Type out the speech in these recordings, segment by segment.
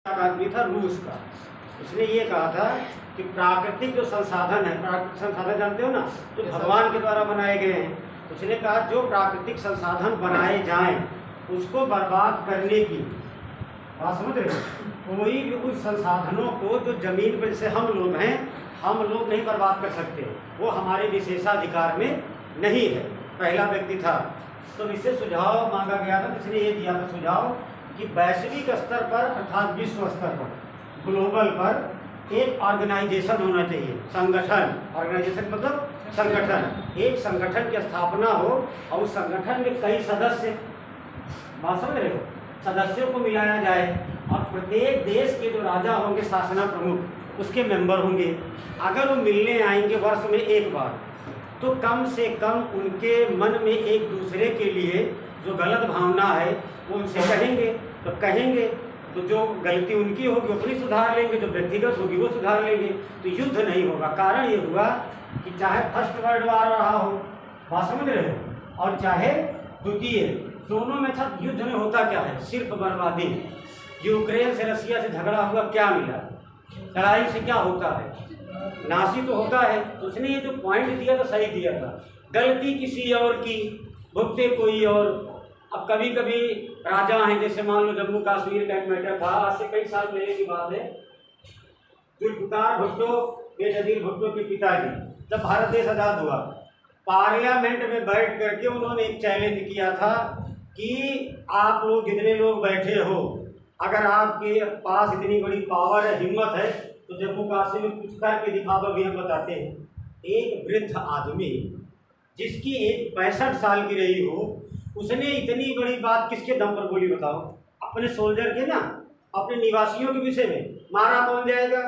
आदमी था रूस का। उसने ये कहा था कि प्राकृतिक जो संसाधन है, प्राकृतिक संसाधन जानते हो ना, जो भगवान के द्वारा बनाए गए हैं, उसने कहा जो प्राकृतिक संसाधन बनाए जाएं उसको बर्बाद करने की बात समझ रहे हो। कोई भी उस संसाधनों को जो जमीन पर, जैसे हम लोग हैं, हम लोग नहीं बर्बाद कर सकते, वो हमारे विशेषाधिकार में नहीं है। पहला व्यक्ति था, तो इससे सुझाव मांगा गया था, इसने ये दिया था सुझाव कि वैश्विक स्तर पर अर्थात विश्व स्तर पर, ग्लोबल पर एक ऑर्गेनाइजेशन होना चाहिए, संगठन। ऑर्गेनाइजेशन मतलब संगठन, एक संगठन की स्थापना हो और उस संगठन में कई सदस्य, बात समझ रहे हो, सदस्यों को मिलाया जाए और प्रत्येक देश के जो राजा होंगे, शासना प्रमुख, उसके मेंबर होंगे। अगर वो मिलने आएंगे वर्ष में एक बार, तो कम से कम उनके मन में एक दूसरे के लिए जो गलत भावना है वो उनसे कहेंगे तो जो गलती उनकी होगी वो अपनी सुधार लेंगे, जो व्यक्तिगत होगी वो सुधार लेंगे, तो युद्ध नहीं होगा। कारण ये हुआ कि चाहे फर्स्ट वर्ल्ड वार रहा हो, बात समझ रहे हो, और चाहे द्वितीय, दोनों में था युद्ध में होता क्या है, सिर्फ बर्बादी। यूक्रेन से रसिया से झगड़ा हुआ, क्या मिला? लड़ाई से क्या होता है? नाशी तो होता है। तो उसने ये जो पॉइंट दिया था सही दिया था, गलती किसी और की, भुगते कोई और। अब कभी कभी राजा हैं, जैसे मान लो जम्मू कश्मीर का एक मैटर था, आज से कई साल पहले की बात है, जुल्फ़िकार भुट्टो, बेनज़ीर भुट्टो के पिताजी, जब भारत देश आज़ाद हुआ, पार्लियामेंट में बैठ करके उन्होंने एक चैलेंज किया था कि आप लोग जितने लोग बैठे हो, अगर आपके पास इतनी बड़ी पावर है, हिम्मत है, तो जम्मू कश्मीर में कुछ करके दिखावा भी हम बताते हैं। एक वृद्ध आदमी जिसकी एज 65 साल की रही हो, उसने इतनी बड़ी बात किसके दम पर बोली बताओ? अपने सोल्जर के ना, अपने निवासियों के विषय में। मारा कौन जाएगा?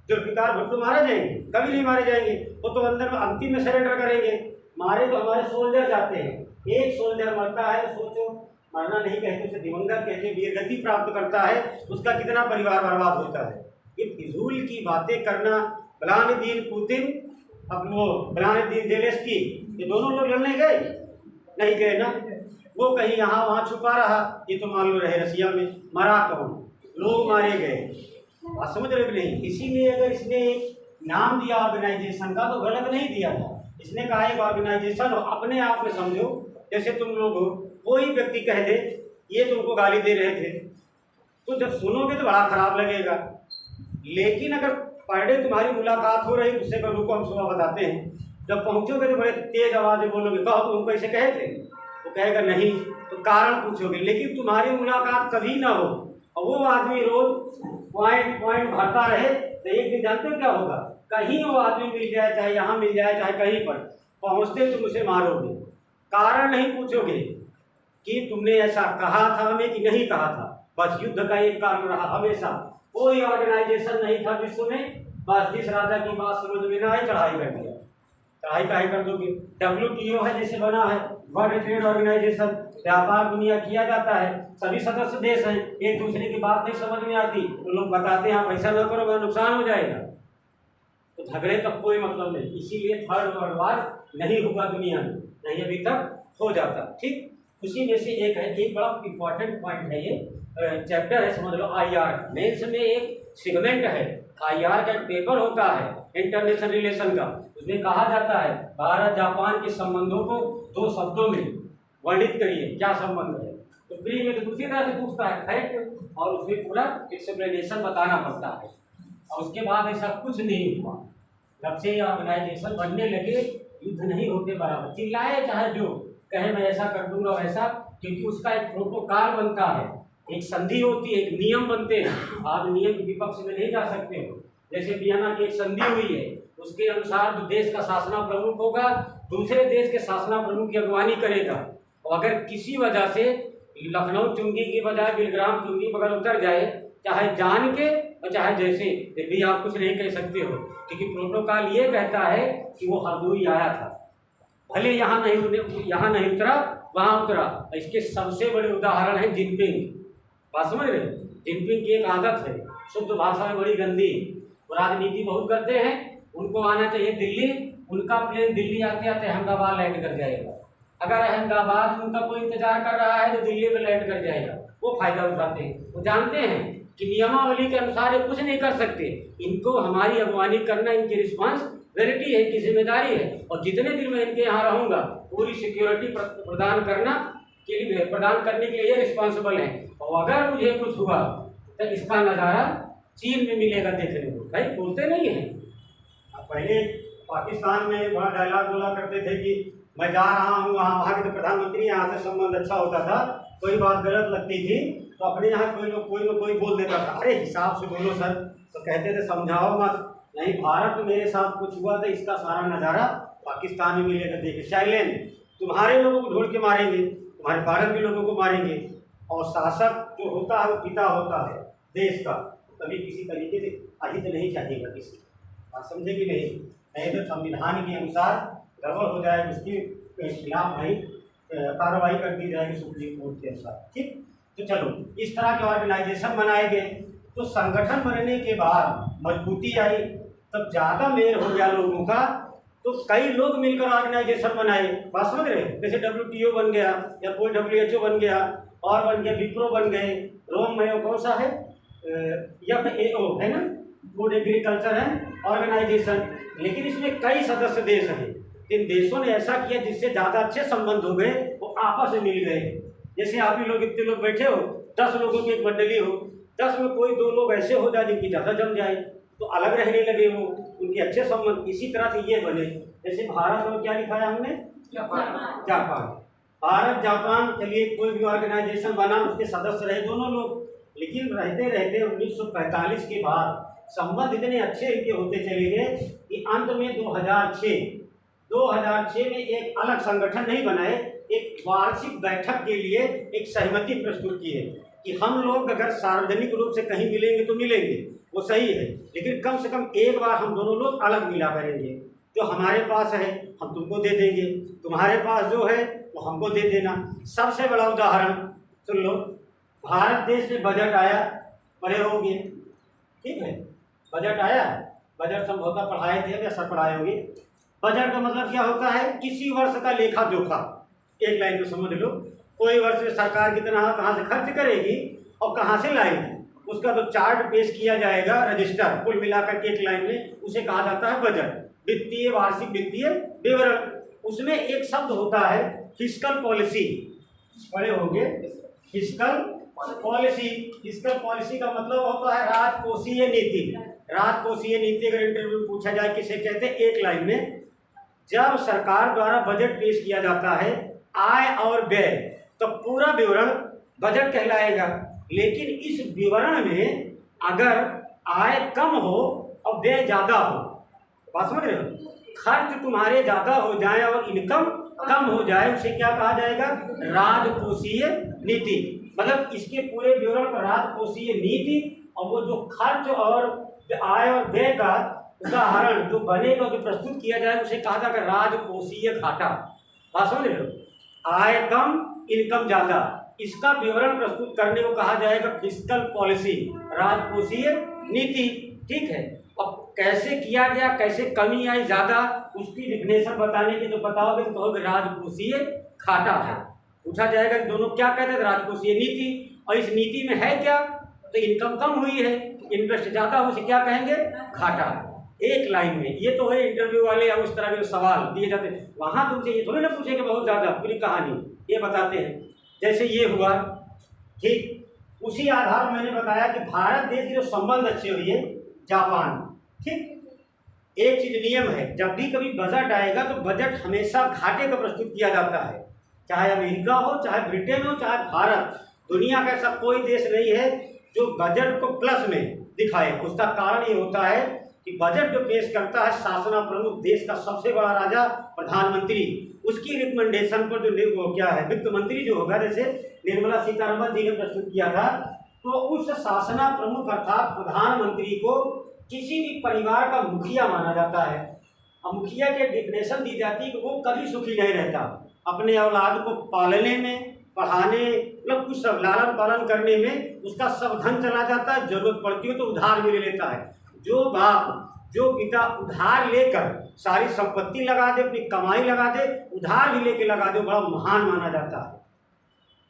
जुल्फ़िकार भुट्टो मारे जाएंगे? कभी नहीं मारे जाएंगे, वो तो अंदर में अंतिम में सरेंडर करेंगे। मारे तो हमारे सोल्जर जाते हैं। एक सोल्जर मरता है, सोचो, मरना नहीं कहते उसे दिवंगत कहते, वीरगति प्राप्त करता है, उसका कितना परिवार बर्बाद होता है। ये फिजूल की बातें करना, व्लादिमीर पुतिन, अब वो व्लादिमीर ज़ेलेंस्की, ये दोनों लोग लड़ने गए नहीं गए ना, वो कहीं यहाँ वहाँ छुपा रहा, ये तो मान लो रहे रसिया में। मरा कौन? लोग मारे गए। बात समझ रहे नहीं? इसीलिए अगर इसने एक नाम दिया ऑर्गेनाइजेशन का, तो गलत नहीं दिया था। इसने कहा एक ऑर्गेनाइजेशन हो, अपने आप में समझो, जैसे तुम लोग हो, कोई व्यक्ति कह दे ये तुमको गाली दे रहे थे, तो जब सुनोगे तो बड़ा खराब लगेगा। लेकिन अगर पर डे तुम्हारी मुलाकात हो रही, उससे पर रुको हम सुबह बताते हैं, जब पहुँचोगे तो बड़े तेज आवाज़ में बोलोगे, कहो तुमको ऐसे कहे थे, तो कहेगा नहीं, तो कारण पूछोगे। लेकिन तुम्हारी मुलाकात कभी ना हो और वो आदमी रोज पॉइंट भरता रहे, तो एक दिन जानते हो क्या होगा? कहीं वो आदमी मिल जाए, चाहे यहाँ मिल जाए चाहे कहीं पर, पहुँचते तुम उसे मारोगे। कारण नहीं पूछोगे कि तुमने ऐसा कहा था हमें कि नहीं कहा था। बस युद्ध का एक कारण रहा हमेशा। कोई ऑर्गेनाइजेशन नहीं था विश्व में, बस जिस राजा की बात समझ में ना आए चढ़ाई कर दिया। चढ़ाई कर दोगे। WTO है जैसे बना है, वर्ल्ड ट्रेड ऑर्गेनाइजेशन, व्यापार दुनिया किया जाता है, सभी सदस्य देश हैं, एक दूसरे की बात नहीं समझ में आती तो लोग बताते हैं आप ऐसा न करो वह नुकसान हो जाएगा, तो झगड़े का कोई मतलब नहीं। इसीलिए थर्ड वर्ल्ड वार नहीं हुआ दुनिया में, नहीं अभी तक हो जाता। ठीक उसी में से एक है, एक बड़ा इंपॉर्टेंट पॉइंट है, ये चैप्टर है, समझ लो IR। मेंस में एक सेगमेंट है, IR का पेपर होता है इंटरनेशनल रिलेशन का, उसमें कहा जाता है भारत जापान के संबंधों को 2 शब्दों में वर्णित करिए, क्या संबंध है। तो प्री में तो दूसरी तरह से पूछता है फैक्ट, और उसमें पूरा एक्सप्लेनेशन बताना पड़ता है। और उसके बाद ऐसा कुछ नहीं हुआ, जब से ऑर्गेनाइजेशन बनने लगे युद्ध नहीं होते बराबर, चिल्लाए चाहे जो कहे मैं ऐसा कर दूंगा वैसा, क्योंकि उसका एक प्रोटोकॉल बनता है, एक संधि होती है, एक नियम बनते हैं। आप नियम के विपक्ष में नहीं जा सकते हो। जैसे वियना की एक संधि हुई है, उसके अनुसार जो देश का शासना प्रमुख होगा दूसरे देश के शासना प्रमुख की अगवानी करेगा, और अगर किसी वजह से लखनऊ चुंगी की बजाय बिलग्राम चुंगी बगल उतर जाए, चाहे जान के और चाहे जैसे, भी आप कुछ नहीं कह सकते हो, क्योंकि प्रोटोकॉल ये कहता है कि वो हरदोई आया था, भले यहाँ नहीं उतरा वहाँ उतरा। इसके सबसे बड़े उदाहरण है जिनपिंग। बात समझ रहे? जिनपिंग की एक आदत है, शुद्ध भाषा में बड़ी गंदी, वो राजनीति बहुत करते हैं, उनको आना चाहिए दिल्ली, उनका प्लेन दिल्ली आते आते अहमदाबाद लैंड कर जाएगा। अगर अहमदाबाद में उनका कोई इंतजार कर रहा है तो दिल्ली में लैंड कर जाएगा। वो फायदा उठाते हैं, वो जानते हैं कि नियमावली के अनुसार ये कुछ नहीं कर सकते। इनको हमारी अगवानी करना इनकी रिस्पॉन्सिबिलिटी है, इनकी जिम्मेदारी है। और जितने दिन मैं इनके यहाँ रहूँगा पूरी सिक्योरिटी प्रदान करने के लिए ये रिस्पॉन्सिबल है। और अगर मुझे कुछ हुआ तो इसका नज़ारा चीन में मिलेगा देखने को। भाई बोलते नहीं हैं। पहले पाकिस्तान में बड़ा डायलॉग बोला करते थे कि मैं जा रहा हूँ वहाँ के तो प्रधानमंत्री यहाँ से संबंध अच्छा होता था, कोई बात गलत लगती थी तो अपने यहाँ कोई बोल देता था, अरे हिसाब से बोलो सर, तो कहते थे समझाओ मत। नहीं, भारत में मेरे साथ कुछ हुआ तो इसका सारा नज़ारा पाकिस्तान में मिलेगा देखिए। साइलेंट, तुम्हारे लोगों को ढूंढ के मारेंगे, तुम्हारे भारत के लोगों को मारेंगे। और शासक जो होता है वो पिता होता है देश का, कभी किसी तरीके से अहित नहीं चाहिएगा किसी, बात समझे कि नहीं तो संविधान के अनुसार गड़बड़ हो जाए, उसके खिलाफ भाई कार्रवाई कर दी जाएगी सुप्रीम कोर्ट के अनुसार। ठीक, तो चलो इस तरह के ऑर्गेनाइजेशन बनाए गए। तो संगठन बनने के बाद मजबूती आई, तब ज़्यादा मेल हो गया लोगों का, तो कई लोग मिलकर ऑर्गेनाइजेशन बनाए। बात समझ रहे, जैसे WTO बन गया या कोई WHO बन गया, और बन गया विप्रो बन गए, रोम में कौन सा है FAO है ना, फूड एग्रीकल्चर है ऑर्गेनाइजेशन। लेकिन इसमें कई सदस्य देश हैं। इन देशों ने ऐसा किया जिससे ज़्यादा अच्छे संबंध हो गए, वो आपस में मिल गए। जैसे आप ही लोग इतने लोग बैठे हो, 10 लोगों की एक मंडली हो, 10 में कोई 2 लोग ऐसे हो जाए जिनकी ज़्यादा जम जाए तो अलग रहने लगे वो, उनके अच्छे संबंध। इसी तरह से ये बने। जैसे भारत में क्या लिखाया हमने, जापान। भारत जापान, चलिए कोई भी ऑर्गेनाइजेशन बना, उसके सदस्य रहे दोनों लोग। लेकिन रहते रहते 1945 के बाद संबंध इतने अच्छे इनके होते चले गए कि अंत में 2006 में एक अलग संगठन नहीं बनाए, एक वार्षिक बैठक के लिए एक सहमति प्रस्तुत की है कि हम लोग अगर सार्वजनिक रूप से कहीं मिलेंगे तो मिलेंगे, वो सही है, लेकिन कम से कम एक बार हम दोनों लोग अलग मिला करेंगे। जो हमारे पास है हम तुमको दे देंगे, तुम्हारे पास जो है वो हमको दे देना। सबसे बड़ा उदाहरण सुन लो, भारत देश में बजट आया, पढ़े होंगे, ठीक है, बजट आया, बजट संभवतः पढ़ाए थे या सब पढ़ाए होंगे। बजट का मतलब क्या होता है, किसी वर्ष का लेखा जोखा। एक लाइन को समझ लो, कोई वर्ष में सरकार कितना कहाँ से खर्च करेगी और कहाँ से लाएगी, उसका तो चार्ट पेश किया जाएगा, रजिस्टर, कुल मिलाकर के एक लाइन में, उसे कहा जाता है बजट, वित्तीय वार्षिक वित्तीय विवरण। उसमें एक शब्द होता है फिस्कल पॉलिसी, पढ़े होंगे, फिस्कल पॉलिसी। फिस्कल पॉलिसी का मतलब होता है राजकोषीय नीति। राजकोषीय नीति अगर इंटरव्यू में पूछा जाए किसे कहते हैं, एक लाइन में, जब सरकार द्वारा बजट पेश किया जाता है आय और व्यय, तो पूरा विवरण बजट कहलाएगा। लेकिन इस विवरण में अगर आय कम हो और व्यय ज़्यादा हो, बात समझ रहे हो, खर्च तुम्हारे ज़्यादा हो जाए और इनकम कम हो जाए, उसे क्या कहा जाएगा, राजकोषीय नीति। मतलब इसके पूरे विवरण का राजकोषीय नीति, और वो जो खर्च और आय और व्यय का उदाहरण जो बनेगा, जो प्रस्तुत किया जाए, उसे कहा जाएगा राजकोषीय घाटा। बात समझ रहे हो, आय कम इनकम ज़्यादा, इसका विवरण प्रस्तुत करने को कहा जाएगा फिस्कल पॉलिसी, राजकोषीय नीति। ठीक है, अब कैसे किया गया, कैसे कमी आई ज़्यादा, उसकी डिफिनेशन बताने की जो बताओगे तो कहोगे राजकोषीय घाटा है। पूछा जाएगा कि दोनों क्या कहते हैं, राजकोषीय नीति, और इस नीति में है क्या, तो इनकम कम हुई है, इंटरेस्ट ज़्यादा हो, उसे क्या कहेंगे, घाटा। एक लाइन में, ये तो है इंटरव्यू वाले या उस तरह के सवाल दिए जाते हैं, वहाँ तुमसे ये थोड़ी ना पूछेंगे बहुत ज़्यादा पूरी कहानी, ये बताते हैं। जैसे ये हुआ, ठीक, उसी आधार मैंने बताया कि भारत देश के जो संबंध अच्छे हुए जापान, ठीक, एक चीज नियम है, जब भी कभी बजट आएगा तो बजट हमेशा घाटे का प्रस्तुत किया जाता है, चाहे अमेरिका हो, चाहे ब्रिटेन हो, चाहे भारत। दुनिया का ऐसा कोई देश नहीं है जो बजट को प्लस में दिखाए। उसका कारण ये होता है कि बजट जो पेश करता है शासना प्रमुख, देश का सबसे बड़ा राजा प्रधानमंत्री, उसकी रिकमेंडेशन पर जो क्या है वित्त मंत्री जो होगा, जैसे निर्मला सीतारमन जी ने प्रस्तुत किया था, तो उस शासना प्रमुख अर्थात प्रधानमंत्री को किसी भी परिवार का मुखिया माना जाता है। अब मुखिया के डिफिनेशन दी जाती है कि वो कभी सुखी नहीं रहता, अपने औलाद को पालने में, पढ़ाने, मतलब कुछ सब लालन पालन करने में उसका सब धन चला जाता है, जरूरत पड़ती है तो उधार भी ले लेता है। जो बाप, जो पिता उधार लेकर सारी संपत्ति लगा दे, अपनी कमाई लगा दे, उधार भी लेके लगा दे, बड़ा महान माना जाता है।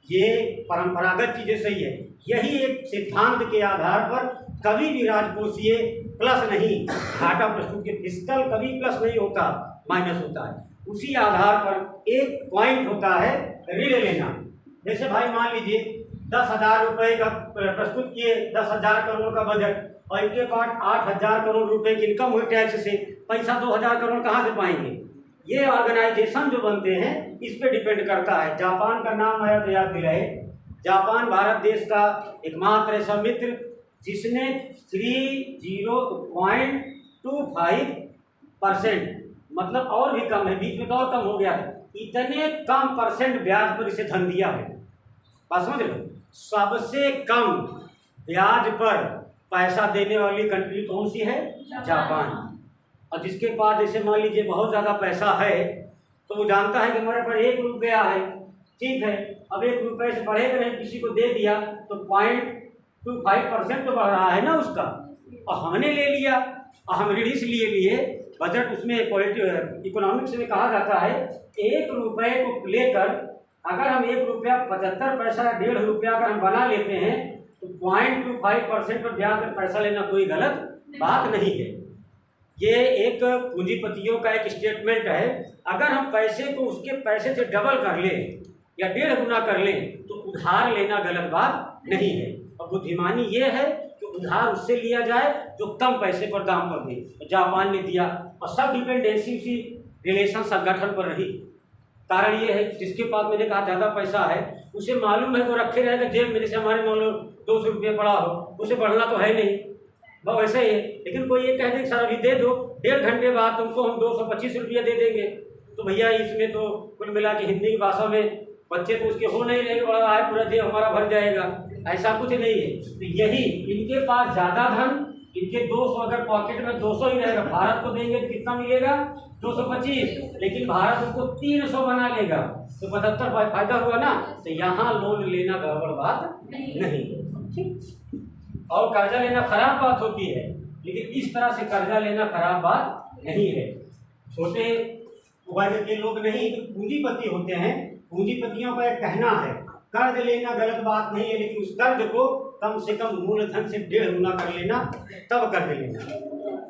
ये परंपरागत चीजें सही है। यही एक सिद्धांत के आधार पर कभी भी राजकोषीय प्लस नहीं, घाटा प्रस्तुत के फिस्कल कभी प्लस नहीं होता, माइनस होता है। उसी आधार पर एक पॉइंट होता है ऋण लेना। जैसे भाई मान लीजिए 10,000 रुपये का प्रस्तुत किए, 10,000 करोड़ का बजट, और इनके पास 8,000 करोड़ रुपए की इनकम हुई टैक्स से, पैसा 2,000 करोड़ कहाँ से पाएंगे? ये ऑर्गेनाइजेशन जो बनते हैं इस पे डिपेंड करता है। जापान का नाम आया तो याद दिलाए। जापान भारत देश का एकमात्र ऐसा मित्र जिसने 30.25% मतलब और भी कम है, बीच में तो और कम हो गया है, इतने कम परसेंट ब्याज पर इसे धन दिया है। बात समझ लो, सबसे कम ब्याज पर पैसा देने वाली कंट्री कौन सी है? जापान। और जिसके पास जैसे मान लीजिए बहुत ज़्यादा पैसा है तो वो जानता है कि हमारे पास 1 रुपया है, ठीक है, अब 1 रुपये से बढ़ेगा नहीं, किसी को दे दिया तो 0.25% तो बढ़ रहा है ना उसका, और हमने ले लिया, और हम ऋण इसलिए लिए। बजट उसमें इकोनॉमिक्स में कहा जाता है 1 रुपये को लेकर अगर हम 1 रुपया 75 पैसा, 1.5 रुपया अगर हम बना लेते हैं तो 0.25% पर ब्याज पर पैसा लेना कोई गलत बात नहीं है। ये एक पूंजीपतियों का एक स्टेटमेंट है। अगर हम पैसे को उसके पैसे से डबल कर लें या 1.5 गुना कर लें तो उधार लेना गलत बात नहीं है। और बुद्धिमानी ये है कि उधार उससे लिया जाए जो कम पैसे पर दाम पर दे। तो जापान ने दिया, और सब डिपेंडेंसी उसी रिलेशन संगठन पर रही। कारण ये है जिसके पास मैंने कहा ज़्यादा पैसा है उसे मालूम है तो रखे रहेगा जेब में। जैसे हमारे मान लो 200 रुपये पड़ा हो, उसे बढ़ना तो है नहीं, वह वैसे ही है। लेकिन कोई ये कह दे सर अभी दे दो, 1.5 घंटे बाद तुमको हम 225 रुपये दे देंगे, तो भैया इसमें तो कुल मिला के हिंदी की भाषा में बच्चे तो उसके हो नहीं रहेंगे, बड़ा है पूरा जेब हमारा भर जाएगा, ऐसा कुछ नहीं है। तो यही इनके पास ज़्यादा धन, इनके 200 अगर पॉकेट में 200 ही रहेगा, भारत को देंगे तो कितना मिलेगा? 225, लेकिन भारत उसको 300 बना लेगा तो 75 फायदा हुआ ना। तो यहाँ लोन लेना गड़बड़ बात नहीं, ठीक। और कर्जा लेना खराब बात होती है, लेकिन इस तरह से कर्जा लेना खराब बात नहीं है। छोटे वर्ग के लोग नहीं, पूंजीपति होते हैं, पूंजीपतियों का एक कहना है कर्ज लेना गलत बात नहीं है, लेकिन उस कर्ज को कम से कम मूलधन से 1.5 गुना कर लेना, तब कर्ज लेना।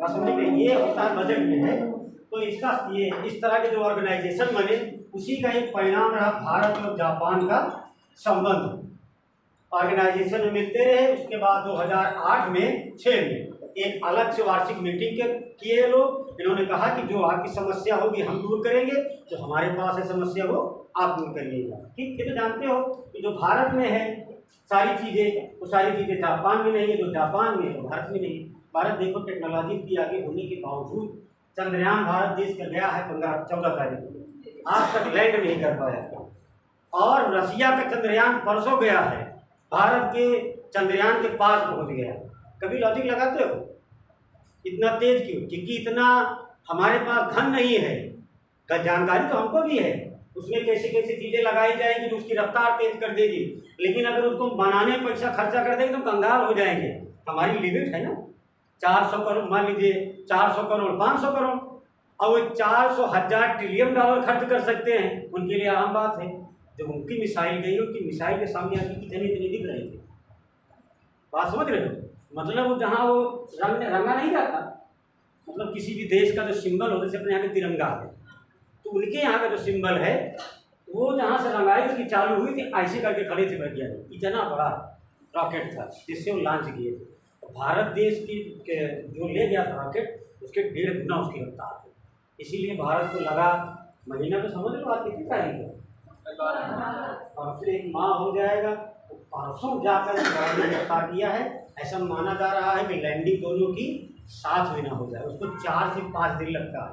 समझ में ये होता है बजट में है। तो इसका ये इस तरह के जो ऑर्गेनाइजेशन बने उसी का एक परिणाम रहा भारत और जापान का संबंध। ऑर्गेनाइजेशन में मिलते रहे। उसके बाद 2008 में 6 में एक अलग से वार्षिक मीटिंग किए लोग। इन्होंने कहा कि जो आपकी समस्या होगी हम दूर करेंगे, जो हमारे पास है समस्या वो आप दूर करिएगा, ठीक है। तो जानते हो कि जो भारत में है सारी चीज़ें, वो सारी चीज़ें जापान में नहीं है, जो जापान में है तो भारत में नहीं है। भारत देखो टेक्नोलॉजी की आगे होने के बावजूद चंद्रयान भारत देश का गया है 14 तारीख को, आज तक लैंड नहीं कर पाया। और रसिया का चंद्रयान परसों गया है, भारत के चंद्रयान के पास पहुंच गया। कभी लॉजिक लगाते हो इतना तेज क्यों? क्योंकि इतना हमारे पास धन नहीं है। जानकारी तो हमको भी है उसमें कैसे कैसे चीज़ें लगाई जाएंगी जो उसकी रफ्तार तेज कर देगी, लेकिन अगर उसको बनाने में पैसा खर्चा कर देंगे तो कंगाल हो जाएंगे। हमारी लिमिट है ना 400 करोड़, मान लीजिए 400 करोड़ 500 करोड़, और वो 400,000 ट्रिलियन डॉलर खर्च कर सकते हैं, उनके लिए आम बात है। जब उनकी मिसाइल गई, उनकी मिसाइल के सामने आके कितनी इतनी दिख रही थी। बात समझ रहे हो? मतलब जहाँ वो रंगा नहीं जाता, मतलब किसी भी देश का जो सिंबल होता है, जैसे अपने यहाँ के तिरंगा है, तो उनके यहाँ का जो सिंबल है वो जहाँ से रंगाई उसकी चालू हुई थी, ऐसे करके खड़े थे वैज्ञानिक, इतना बड़ा रॉकेट था जिससे वो लॉन्च किए थे। तो भारत देश की जो ले गया था रॉकेट, उसके 1.5 गुना उसकी रफ्तार थी। इसीलिए भारत को लगा महीना तो समझ लो आज कितनी तारीख है, और फिर एक माह हो जाएगा, तो परसों जाकर रफ्तार किया है। ऐसा माना जा रहा है कि लैंडिंग दोनों की साथ में ना हो जाए, उसको 4 से 5 दिन लगता है।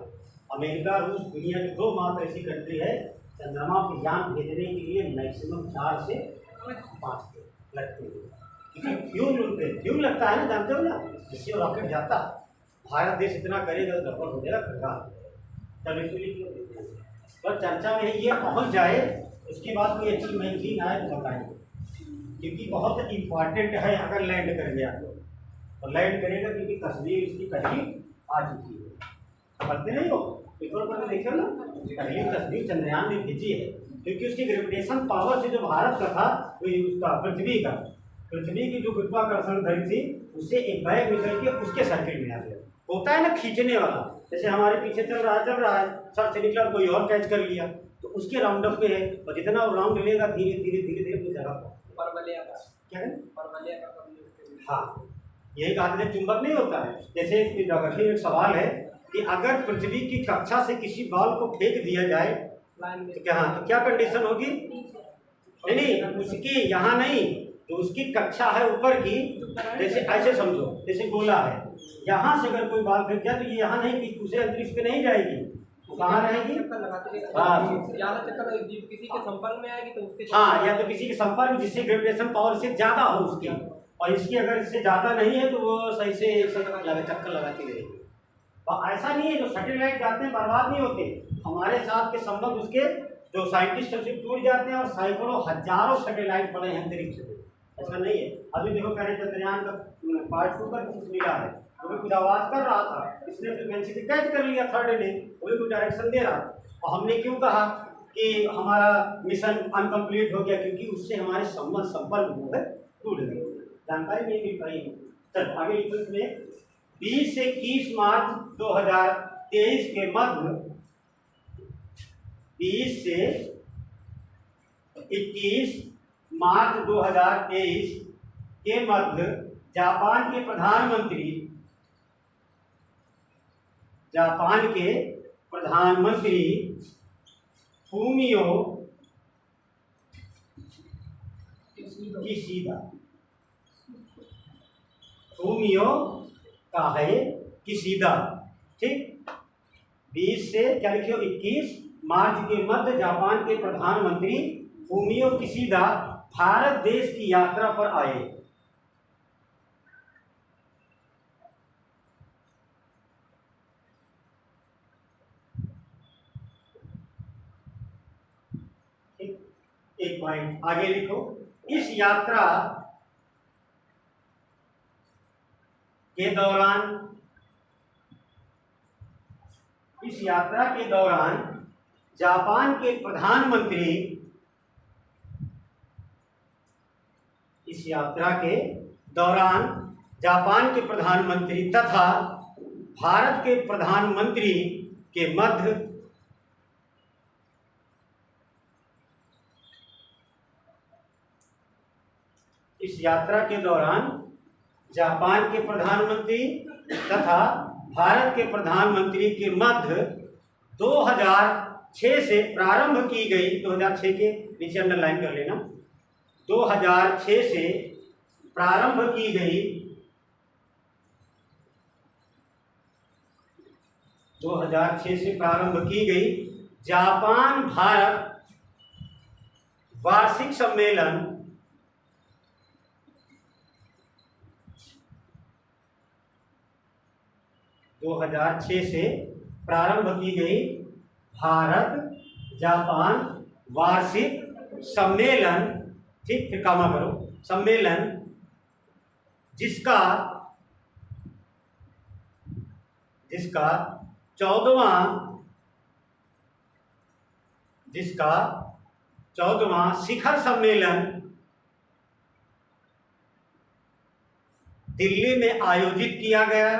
अमेरिका, रूस दुनिया की 2 मात्र ऐसी कंट्री है चंद्रमा की यान भेजने के लिए मैक्सिमम 4 से 5 दिन लगते हैं, क्योंकि फ्यूल लगता है ना, जानते हो ना, जिससे रॉकेट जाता। भारत देश इतना करेगा तो गड़बड़ हो जाएगा, खर्चा तब इसलिए क्यों। पर चर्चा में ये पहुँच जाए उसके बाद कोई अच्छी मैगजीन आए तो बताएंगे, क्योंकि बहुत इम्पॉर्टेंट है। अगर लैंड कर गया तो लैंड करेगा, क्योंकि तस्वीर इसकी पहली आ चुकी है, पढ़ते नहीं हो पेपर पर देखो ना, पहली तस्वीर चंद्रयान ने भेजी है। क्योंकि उसकी ग्रेविटेशन पावर से जो भारत का था वही उसका पृथ्वी की जो गुरुत्वाकर्षण धरी थी उससे एक बैग निकल के उसके सर्किल में आ गया। होता है ना खींचने वाला, जैसे हमारे पीछे चल रहा है सर से निकला कोई और कैच कर लिया, तो उसके राउंड अप में है और जितना वो राउंड लेगा धीरे धीरे धीरे धीरे अपनी जगह पर क्या है। हाँ, यही कहा था चुंबक नहीं होता है। जैसे एक सवाल है कि अगर पृथ्वी की कक्षा से किसी बॉल को फेंक दिया जाए तो क्या कंडीशन होगी? नहीं, उसकी यहाँ नहीं, तो उसकी कक्षा है ऊपर की, जैसे ऐसे समझो जैसे गोला है, यहाँ से अगर कोई बॉल फेंक जाए तो ये यहाँ नहीं कि दूसरे अंतरिक्ष पे नहीं जाएगी, तो कहाँ रहेगी? किसी के संपर्क में आएगी तो उसके हाँ, या तो किसी के संपर्क जिससे ग्रेविटेशन पावर से ज्यादा हो उसकी, और इसकी अगर इससे ज्यादा नहीं है तो वो सही से चक्कर लगाती रहेगी। और ऐसा नहीं है जो सैटेलाइट जाते हैं बर्बाद नहीं होते, हमारे साथ के संबंध उसके जो साइंटिस्ट उससे टूट जाते हैं और सैकड़ों हजारों सैटेलाइट पड़े हैं अंतरिक्ष में, ऐसा नहीं है। अभी देखो कह रहे चंद्रयान का पार्ट 2 पर कुछ मिला है, वो भी कुछ आवाज कर रहा था, इसने फ्रीक्वेंसी से कैच कर लिया थर्ड ने, वो भी कुछ डायरेक्शन दे रहा। और हमने क्यों कहा कि हमारा मिशन अनकम्प्लीट हो गया? क्योंकि उससे हमारे संपर्क जो है टूट गए, जानकारी नहीं मिल पाई। चल आगे इसमें 20 से 21 मार्च 2023 के मध्य 20 से 21 मार्च 2023 के मध्य जापान के प्रधानमंत्री फूमियो का है किसीदा, ठीक। 20 से क्या लिखियो 21 मार्च के मध्य जापान के प्रधानमंत्री फूमियो किसीदा भारत देश की यात्रा पर आए। एक पॉइंट आगे लिखो, इस यात्रा के दौरान जापान के प्रधानमंत्री तथा भारत के प्रधानमंत्री के मध्य इस यात्रा के दौरान जापान के प्रधानमंत्री तथा भारत के प्रधानमंत्री के मध्य 2006 से प्रारंभ की गई, 2006 के नीचे अंडरलाइन कर लेना, 2006 से प्रारंभ की गई 2006 से प्रारंभ की गई जापान भारत वार्षिक सम्मेलन 2006 से प्रारंभ की गई भारत जापान वार्षिक सम्मेलन, ठीक, फिर कामा करो, सम्मेलन जिसका 14वां शिखर सम्मेलन दिल्ली में आयोजित किया गया।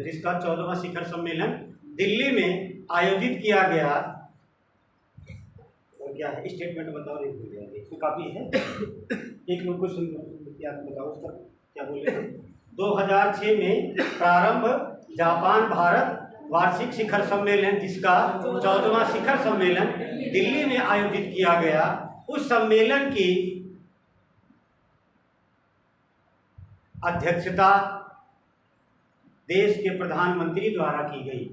जिसका 14वां शिखर सम्मेलन दिल्ली में आयोजित किया गया। और क्या है स्टेटमेंट बताओ, नहीं भूल गया, इसमें काफी है, एक लोग को सुन बताओ उसका क्या बोले। 2006 में प्रारंभ जापान भारत वार्षिक शिखर सम्मेलन जिसका 14वां शिखर सम्मेलन दिल्ली में आयोजित किया गया। उस सम्मेलन की अध्यक्षता देश के प्रधानमंत्री द्वारा की गई।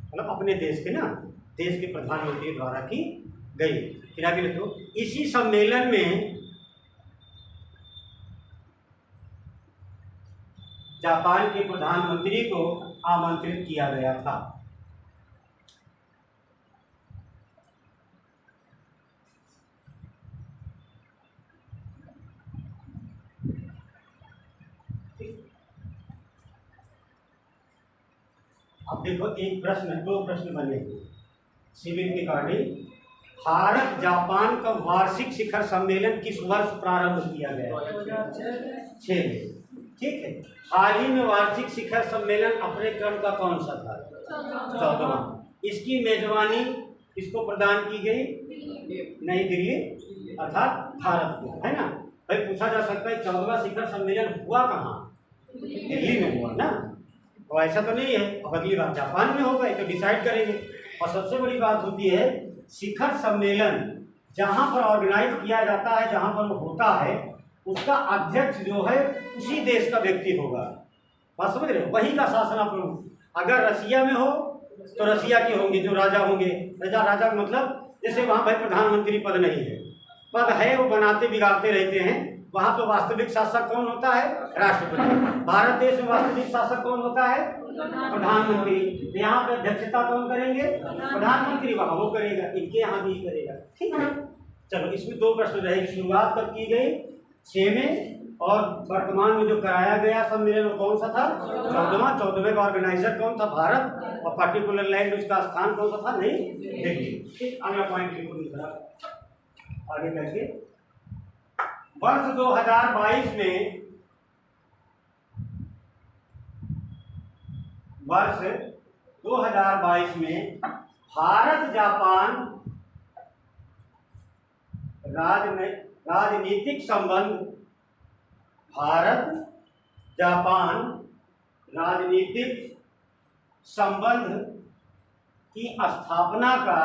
मतलब अपने देश के देश के प्रधानमंत्री द्वारा की गई। फिर आगे लिखो, इसी सम्मेलन में जापान के प्रधानमंत्री को आमंत्रित किया गया था। देखो एक प्रश्न, दो प्रश्न बने सिविल के अकॉर्डिंग। भारत जापान का वार्षिक शिखर सम्मेलन किस वर्ष प्रारंभ किया गया? 6 में। ठीक है। हाल ही में वार्षिक शिखर सम्मेलन अपने क्रम का कौन सा था? 14वां। इसकी मेजबानी किसको प्रदान की गई? नई दिल्ली अर्थात भारत को, है ना। भाई पूछा जा सकता है 14वां शिखर सम्मेलन हुआ कहाँ? दिल्ली में हुआ ना। तो ऐसा तो नहीं है, अब अगली बार जापान में होगा, तो डिसाइड करेंगे। और सबसे बड़ी बात होती है शिखर सम्मेलन जहाँ पर ऑर्गेनाइज किया जाता है, जहाँ पर वो होता है, उसका अध्यक्ष जो है उसी देश का व्यक्ति होगा। बात समझ रहे हो? वही का शासना प्रमुख। अगर रसिया में हो तो रसिया के होंगे जो राजा होंगे। राजा का मतलब जैसे वहाँ भाई प्रधानमंत्री पद नहीं है, पद है वो बनाते बिगाड़ते रहते हैं। वहाँ तो वास्तविक शासक कौन होता है? राष्ट्रपति। भारत देश में वास्तविक शासक कौन होता है? प्रधानमंत्री। यहाँ पे अध्यक्षता कौन करेंगे? प्रधानमंत्री। वहाँ वो करेगा, इनके यहाँ भी करेगा। ठीक है। चलो इसमें दो प्रश्न रहेगी। शुरुआत कब की गई? 6 में। और वर्तमान में जो कराया गया सम्मेलन वो कौन सा था? 14वां। 14वें का ऑर्गेनाइजर कौन था? भारत। और पर्टिकुलर लैंड उसका स्थान कौन सा था? नहीं दिल्ली। ठीक। अगला पॉइंट लिखो दूसरा, आगे करके। वर्ष 2022 में, वर्ष 2022 में भारत जापान राजनीतिक संबंध, भारत जापान राजनीतिक संबंध की स्थापना का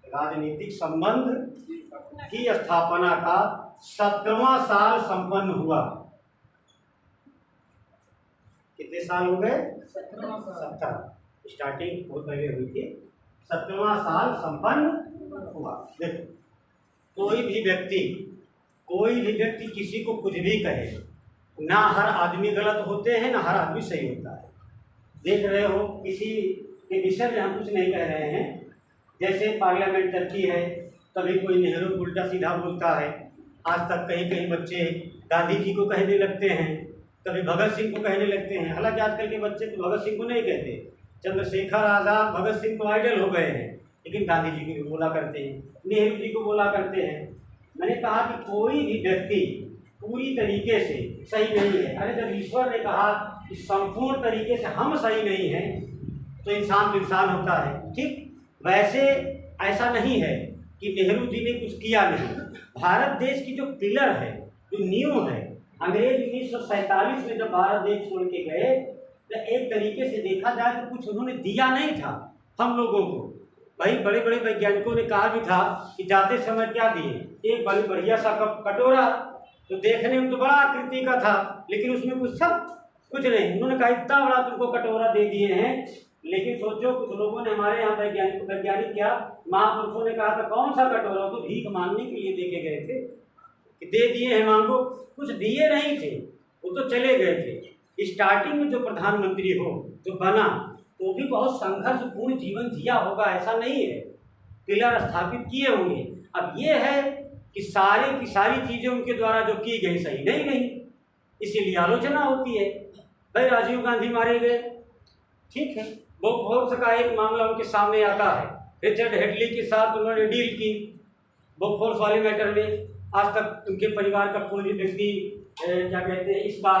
राजनीतिक संबंध की स्थापना का 17वां साल संपन्न हुआ। कितने साल हो गए? 17। स्टार्टिंग बहुत पहले हुई थी, 17वां साल संपन्न हुआ। देखो कोई भी व्यक्ति किसी को कुछ भी कहे, ना हर आदमी गलत होते हैं ना हर आदमी सही होता है। देख रहे हो किसी के विषय में हम कुछ नहीं कह रहे हैं। जैसे पार्लियामेंट चलती है, कभी कोई नेहरू को उल्टा सीधा बोलता है। आज तक कहीं कहीं बच्चे गांधी जी को कहने लगते हैं, कभी भगत सिंह को कहने लगते हैं। हालांकि आजकल के बच्चे तो भगत सिंह को नहीं कहते, चंद्रशेखर आज़ाद भगत सिंह को आइडल हो गए हैं, लेकिन गांधी जी को भी बोला करते हैं, नेहरू जी को बोला करते हैं। मैंने कहा कि कोई भी व्यक्ति पूरी तरीके से सही नहीं है। अरे जब ईश्वर ने कहा कि संपूर्ण तरीके से हम सही नहीं हैं, तो इंसान होता है। ठीक वैसे ऐसा नहीं है कि नेहरू जी ने कुछ किया नहीं। भारत देश की जो पिलर है, जो नींव है, अंग्रेज 1947 में जब भारत देश छोड़ के गए तो एक तरीके से देखा जाए तो कुछ उन्होंने दिया नहीं था हम लोगों को। भाई बड़े बड़े वैज्ञानिकों ने कहा भी था कि जाते समय क्या दिए? एक बड़ी बढ़िया सा कटोरा, तो देखने में तो बड़ा आकृति का था, लेकिन उसमें कुछ था? कुछ नहीं। उन्होंने कहा इतना बड़ा तुमको कटोरा दे दिए हैं, लेकिन सोचो कुछ लोगों ने, हमारे यहाँ वैज्ञानिक क्या महापुरुषों ने कहा था कौन सा कटोरा? तो भीख मांगने के लिए दे के गए थे कि दे दिए हैं मांगो। कुछ दिए नहीं थे, वो तो चले गए थे। स्टार्टिंग में जो प्रधानमंत्री हो जो बना, तो भी बहुत संघर्षपूर्ण जीवन जिया होगा, ऐसा नहीं है। पिलर स्थापित किए होंगे। अब ये है कि सारी की सारी चीज़ें उनके द्वारा जो की गई सही नहीं, इसीलिए आलोचना होती है। भाई राजीव गांधी मारे गए, ठीक है, बोफोर्स का एक मामला उनके सामने आता है। रिचर्ड हेडली के साथ उन्होंने डील की बोफोर्स वाले मैटर में। आज तक उनके परिवार का कोई व्यक्ति क्या कहते हैं इसका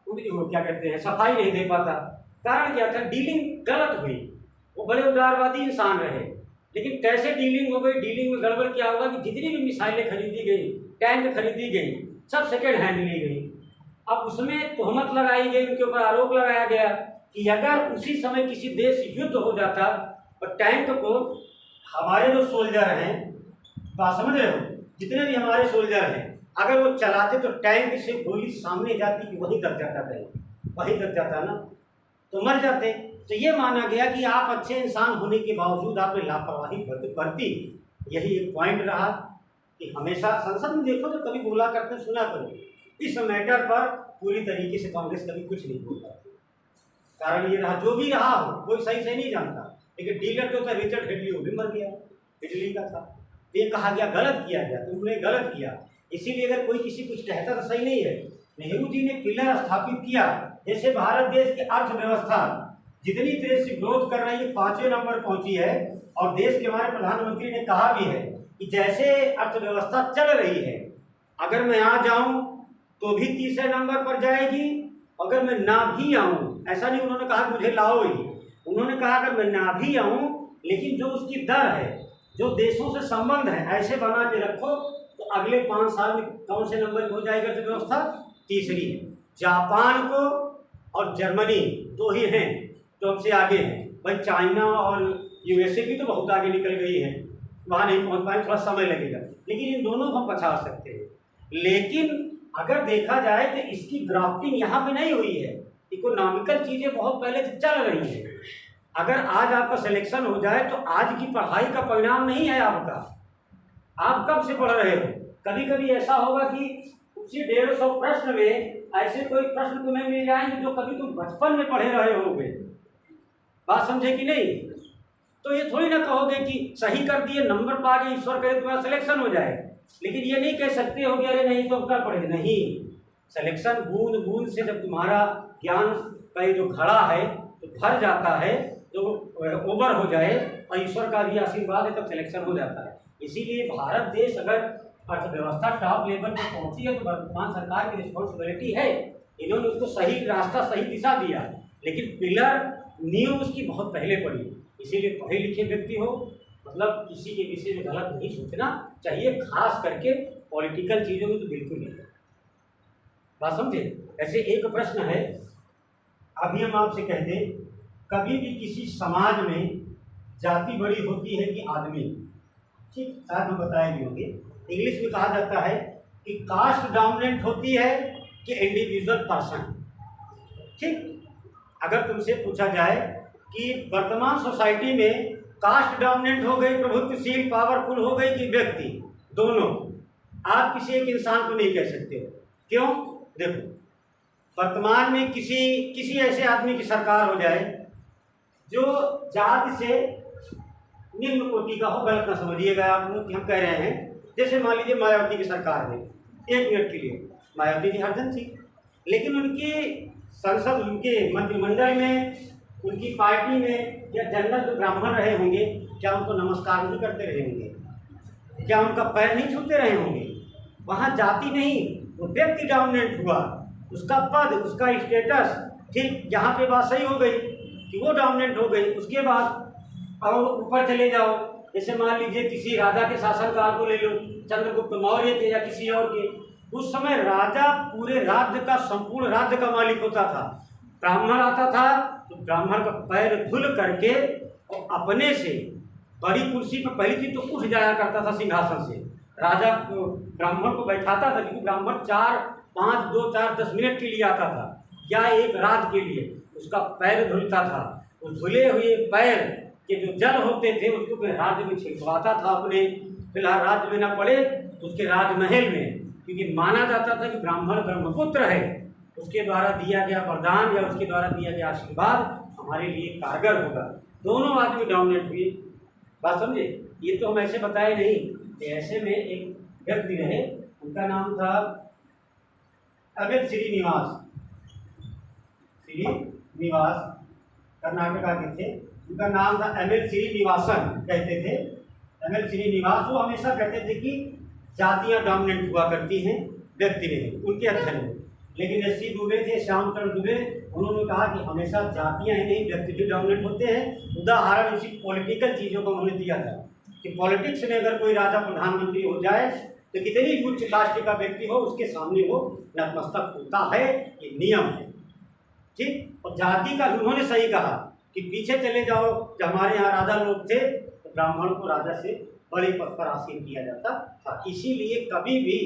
क्या कहते हैं सफाई नहीं दे पाता। कारण क्या था? डीलिंग गलत हुई। वो बड़े उदारवादी इंसान रहे, लेकिन कैसे डीलिंग हो गई? डीलिंग में गड़बड़ क्या होगा कि जितनी भी मिसाइलें खरीदी गई, टैंक खरीदी गई, सब सेकेंड हैंड ली गई। अब उसमें तोहमत लगाई गई, उनके ऊपर आरोप लगाया गया कि अगर उसी समय किसी देश से युद्ध हो जाता और टैंक को हमारे जो सोल्जर हैं, बात समझ रहे हो, जितने भी हमारे सोल्जर हैं, अगर वो चलाते तो टैंक से गोली सामने जाती कि वहीं दब जाता, कहीं वहीं दब जाता ना, तो मर जाते। तो ये माना गया कि आप अच्छे इंसान होने के बावजूद आपने लापरवाही बरती। यही एक पॉइंट रहा कि हमेशा संसद में देखो तो कभी बोला करते सुना करो, इस मैटर पर पूरी तरीके से कांग्रेस कभी कुछ नहीं बोलता। कारण ये रहा, जो भी रहा हो कोई सही से नहीं जानता, लेकिन डीलर जो था रिचर्ड हेडली वो भी मर गया, बिजली का था। ये कहा गया गलत किया गया, तुमने गलत किया। इसीलिए अगर कोई किसी कुछ कहता तो सही नहीं है, नेहरू जी ने पिलर स्थापित किया। जैसे भारत देश की अर्थव्यवस्था जितनी तेज से ग्रोथ कर रही है, 5वें नंबर पहुंची है, और देश के हमारे प्रधानमंत्री ने कहा भी है कि जैसे अर्थव्यवस्था चल रही है, अगर मैं आ जाऊं तो भी तीसरे नंबर पर जाएगी, अगर मैं ना भी आऊं, ऐसा नहीं उन्होंने कहा कि मुझे लाओ ही, उन्होंने कहा अगर मैं ना भी आऊं लेकिन जो उसकी दर है, जो देशों से संबंध है, ऐसे बना के रखो तो अगले 5 साल में कौन से नंबर पर हो जाएगी अर्थव्यवस्था? तीसरी है। जापान को और जर्मनी 2 ही हैं जो हमसे आगे हैं। भाई चाइना और यूएसए भी तो बहुत आगे निकल गई है, वहाँ नहीं पहुँच पाए, थोड़ा समय लगेगा, लेकिन इन दोनों को हम पछा सकते हैं। लेकिन अगर देखा जाए तो इसकी ग्राफ्टिंग यहाँ पे नहीं हुई है। इकोनॉमिकल चीज़ें बहुत पहले से चल रही हैं। अगर आज आपका सिलेक्शन हो जाए तो आज की पढ़ाई का परिणाम नहीं है आपका, आप कब से पढ़ रहे हो। कभी कभी ऐसा होगा कि उसी 150 प्रश्न में ऐसे कोई प्रश्न तुम्हें मिल जाएंगे जो कभी तुम बचपन में पढ़े रहे होगे। बात समझे कि नहीं? तो ये थोड़ी ना कहोगे कि सही कर दिए, नंबर पा गए, ईश्वर करे तुम्हारा सिलेक्शन हो जाए। लेकिन ये नहीं कह सकते हो कि अरे नहीं तो कर पड़े, नहीं। सिलेक्शन बूंद बूंद से जब तुम्हारा ज्ञान का ये जो घड़ा है तो भर जाता है, जो ओवर हो जाए और ईश्वर का भी आशीर्वाद है, तब सिलेक्शन हो जाता है। इसीलिए भारत देश अगर अर्थव्यवस्था टॉप लेवल पर पहुंची है तो वर्तमान सरकार की रिस्पॉन्सिबिलिटी है, इन्होंने उसको सही रास्ता, सही दिशा दिया। लेकिन पिलर नींव उसकी बहुत पहले पड़ी। इसीलिए पढ़े लिखे व्यक्ति हो, मतलब किसी के विषय में गलत नहीं सोचना चाहिए, खास करके पॉलिटिकल चीज़ों में तो बिल्कुल नहीं। बात समझे? ऐसे एक प्रश्न है, अभी हम आपसे कहते हैं, कभी भी किसी समाज में जाति बड़ी होती है कि आदमी? ठीक, साथ में बताए भी होंगे। इंग्लिश में कहा जाता है कि कास्ट डोमिनेंट होती है कि इंडिविजुअल पर्सन। ठीक, अगर तुमसे पूछा जाए कि वर्तमान सोसाइटी में कास्ट डोमिनेंट हो गई, प्रभुत्वशील पावरफुल हो गई कि व्यक्ति, दोनों, आप किसी एक इंसान को नहीं कह सकते हो। क्यों? देखो, वर्तमान में किसी ऐसे आदमी की सरकार हो जाए जो जाति से निम्न कोटि का हो, गलत ना समझिएगा आप लोग कि हम कह रहे हैं। जैसे मान लीजिए मायावती की सरकार है, 1 मिनट के लिए मायावती जी हरजन थी, लेकिन उनकी संसद, उनके मंत्रिमंडल में, उनकी पार्टी में या जनरल जो ब्राह्मण रहे होंगे, क्या उनको नमस्कार नहीं करते रहे होंगे? क्या उनका पैर नहीं छूते रहे होंगे? वहाँ जाति नहीं, वो व्यक्ति डोमिनेंट हुआ, उसका पद, उसका स्टेटस। ठीक, यहाँ पे बात सही हो गई कि वो डोमिनेंट हो गई। उसके बाद और ऊपर चले जाओ, जैसे मान लीजिए किसी राजा के शासनकाल को ले लो, चंद्रगुप्त मौर्य के या किसी और के। उस समय राजा पूरे राज्य का, संपूर्ण राज्य का मालिक होता था। ब्राह्मण आता था तो ब्राह्मण का पैर धुल करके और अपने से बड़ी कुर्सी पर पहली चीज तो उठ जाया करता था सिंहासन से। राजा ब्राह्मण को बैठाता था, क्योंकि ब्राह्मण 4, 5, 2, 4, 10 मिनट के लिए आता था या एक रात के लिए। उसका पैर धुलता था, उस धुले हुए पैर के जो जल होते थे उसको फिर राज्य में छिड़कवाता था अपने। फिलहाल राज्य में न पड़े तो उसके राजमहल में, क्योंकि माना जाता था कि ब्राह्मण ब्रह्मपुत्र है, उसके द्वारा दिया गया वरदान या उसके द्वारा दिया गया आशीर्वाद हमारे लिए कारगर होगा। दोनों आदमी डोमिनेट हुए। बात समझे? ये तो हम ऐसे बताए नहीं कि ऐसे में एक व्यक्ति रहे, उनका नाम था अमित श्रीनिवास, कर्नाटका के थे। उनका नाम था अमित श्रीनिवासन कहते थे, अमित श्रीनिवास। वो हमेशा कहते थे कि जातियाँ डोमिनेंट हुआ करती हैं, व्यक्ति नहीं, उनके अध्ययन में। लेकिन एस.सी. दुबे थे, श्यामचंद्र दुबे, उन्होंने कहा कि हमेशा जातियाँ ही नहीं, व्यक्ति भी डोमिनेंट होते हैं। उदाहरण इसी पॉलिटिकल चीज़ों को उन्होंने दिया था कि पॉलिटिक्स में अगर कोई राजा प्रधानमंत्री हो जाए तो कितनी उच्च कास्ट का व्यक्ति हो, उसके सामने वो नतमस्तक होता है, ये नियम है। ठीक, और जाति का उन्होंने सही कहा कि पीछे चले जाओ, जब हमारे यहाँ राजा लोग थे तो ब्राह्मण को राजा से बड़े पद पर आसीन किया जाता था। इसीलिए कभी भी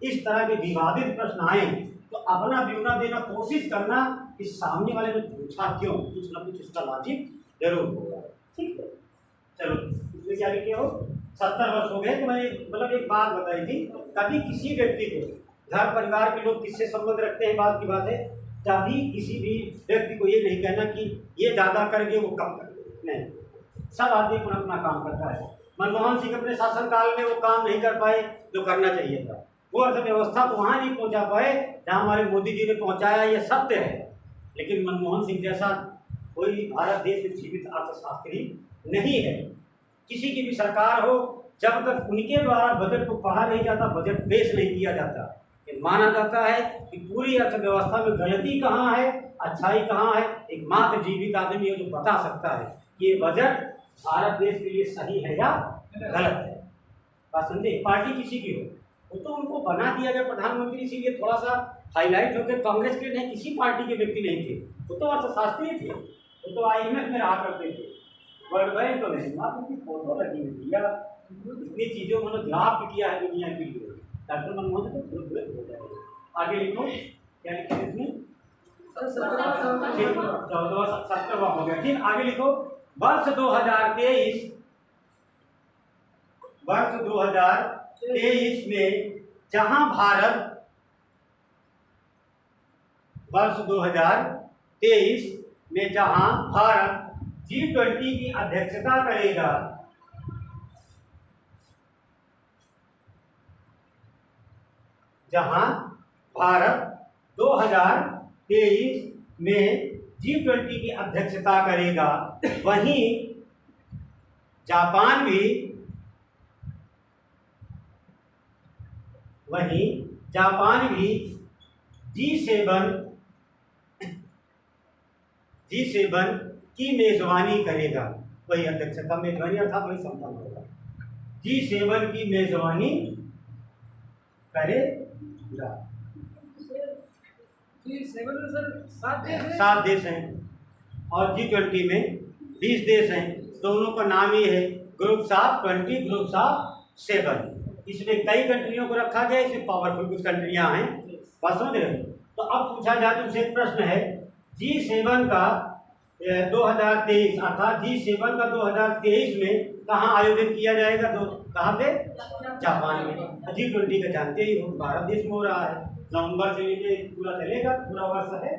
इस तरह के विवादित प्रश्न आए तो अपना ब्यौरा देना कोशिश करना कि सामने वाले ने पूछा क्यों, कुछ ना कुछ इसका लॉजिक जरूर होगा। ठीक है, चलो इसमें क्या लिखे हो, 70 वर्ष हो गए। तो मैंने मतलब एक बात बताई थी, कभी किसी व्यक्ति को, घर परिवार के लोग किससे संबंध रखते हैं बात की बात है, कभी किसी भी व्यक्ति को ये नहीं कहना कि ये ज़्यादा करेंगे वो कम करेंगे, नहीं। सब आदमी अपना काम करता है। मनमोहन सिंह अपने शासनकाल में वो काम नहीं कर पाए जो करना चाहिए था, वो अर्थव्यवस्था को वहाँ नहीं पहुँचा पाए जहाँ हमारे मोदी जी ने पहुँचाया, ये सत्य है। लेकिन मनमोहन सिंह जैसा कोई भारत देश में जीवित अर्थशास्त्री नहीं है। किसी की भी सरकार हो, जब तक उनके द्वारा बजट को पढ़ा नहीं जाता, बजट पेश नहीं किया जाता, ये माना जाता है कि पूरी अर्थव्यवस्था में गलती कहाँ है, अच्छाई कहाँ है। एकमात्र जीवित आदमी है जो बता सकता है कि ये बजट भारत देश के लिए सही है या गलत है। बात समझे? पार्टी किसी की हो, वो तो उनको बना दिया गया प्रधानमंत्री, इसीलिए थोड़ा सा हाईलाइट होकर कांग्रेस के नहीं, किसी पार्टी के व्यक्ति नहीं थे, वो तो अर्थशास्त्री थे, वो तो IMF में रहा करते थे, वर्ल्ड बैंक तो नहीं, मात्र उनकी फोटो लगी हुई या इतनी चीज़ों को ड्राफ्ट किया है दुनिया के लिए। डॉक्टर मनमोहन सिंह तो हो जाएगा। आगे लिखो, क्या लिखा है इसमें? 1470वां हो गया। ठीक, आगे लिखो। वर्ष 2023 में जहां भारत G20 की अध्यक्षता करेगा, जहां भारत 2023 में G20 की अध्यक्षता करेगा, वहीं जापान भी G7 की मेजबानी करेगा। वही अध्यक्षता, मेजबानी अर्थात वही संपन्न होगा। G7 की मेजबानी करेगा। 7 देश हैं और G20 में 20 देश हैं। दोनों का नाम ही है ग्रुप्स ऑफ 20, ग्रुप्स ऑफ 7। इसमें कई कंट्रियों को रखा गया, इसमें पावरफुल कुछ कंट्रियां हैं। बात समझ रहे हो? तो अब पूछा जाए, तुमसे एक प्रश्न है, G7 का 2023 अर्थात G7 का 2023 में कहाँ आयोजन किया जाएगा? तो कहाँ पे? जापान में। G20 का जानते ही हो, भारत देश में हो रहा है। नवंबर से लेके पूरा चलेगा, पूरा वर्ष है,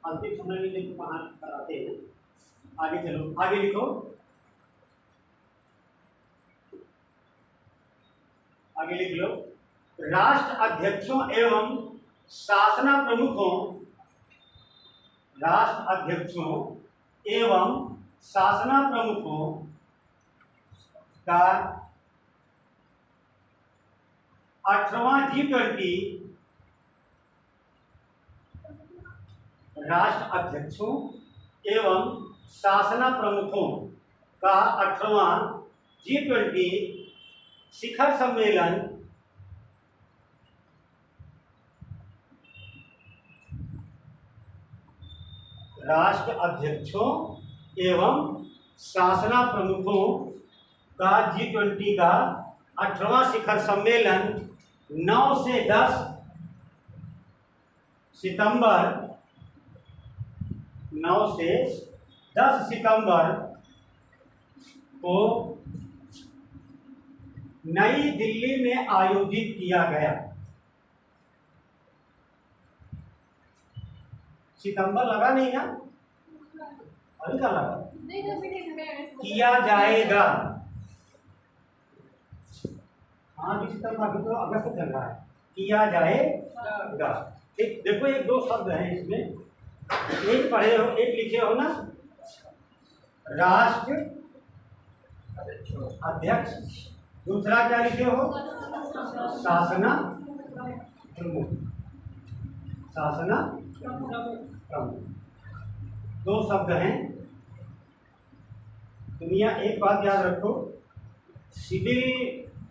अंतिम समय में लेके कहाँ कराते हैं। आगे चलो, आगे लिखो, आगे लिख लो। राष्ट्र अध्यक्षों एवं शासना प्रमुखों का 18वां G20 राष्ट्र अध्यक्षों एवं शासना प्रमुखों का 18वां G20 शिखर सम्मेलन राष्ट्र अध्यक्षों एवं शासना प्रमुखों का G20 का 18वां शिखर सम्मेलन 9 से 10 सितंबर को नई दिल्ली में आयोजित किया गया। सितंबर लगा नहीं ना? हल्का लगा। किया जाएगा। हाँ, सितंबर, अभी तो अगस्त चल रहा है। किया जाएगा। ठीक, देखो एक दो शब्द हैं इसमें, एक पढ़े हो, एक लिखे हो ना, राष्ट्र अध्यक्ष, दूसरा क्या लिखे हो? शासना प्रमुख। दो शब्द हैं। दुनिया, एक बात याद रखो, सिविल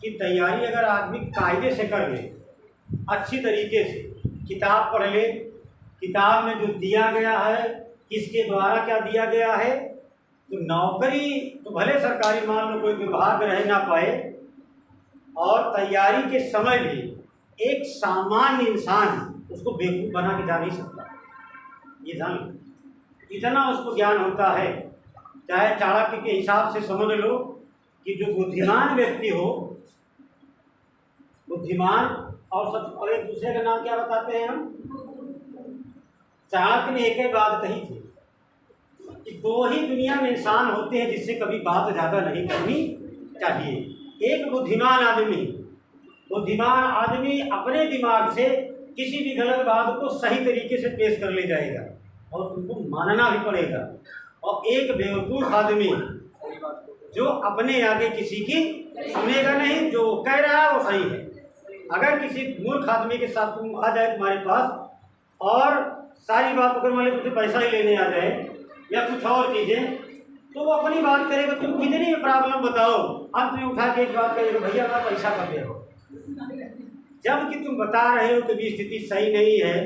की तैयारी अगर आदमी कायदे से कर ले, अच्छी तरीके से किताब पढ़ ले, किताब में जो दिया गया है, किसके द्वारा क्या दिया गया है, तो नौकरी तो भले सरकारी मान लो कोई विभाग रह ना पाए, और तैयारी के समय भी एक सामान्य इंसान उसको बेवकूफ़ बना के जा नहीं सकता। ये जान, इतना उसको ज्ञान होता है। चाहे चाणक्य के हिसाब से समझ लो कि जो बुद्धिमान व्यक्ति हो, बुद्धिमान और एक दूसरे का नाम क्या बताते हैं हम? चाणक्य ने एक ही बात कही थी कि दो ही दुनिया में इंसान होते हैं जिससे कभी बात ज़्यादा नहीं करनी चाहिए। एक बुद्धिमान आदमी बुद्धिमान आदमी अपने दिमाग से किसी भी गलत बात को सही तरीके से पेश कर ले जाएगा और तुमको मानना भी पड़ेगा। और एक बेवकूफ़ आदमी जो अपने आगे किसी की सुनेगा नहीं, जो कह रहा है वो सही है। अगर किसी मूर्ख आदमी के साथ तुम आ जाए तुम्हारे पास और सारी बात अगर मान लो तुझे पैसा ही लेने आ जाए या कुछ और चीज़ें, तो वो अपनी बात करेगा, तुम कितनी प्रॉब्लम बताओ, अंत में उठा के एक बात कहेगा, भैया मैं पैसा कर दे रहा। जबकि तुम बता रहे हो कि भी स्थिति सही नहीं है,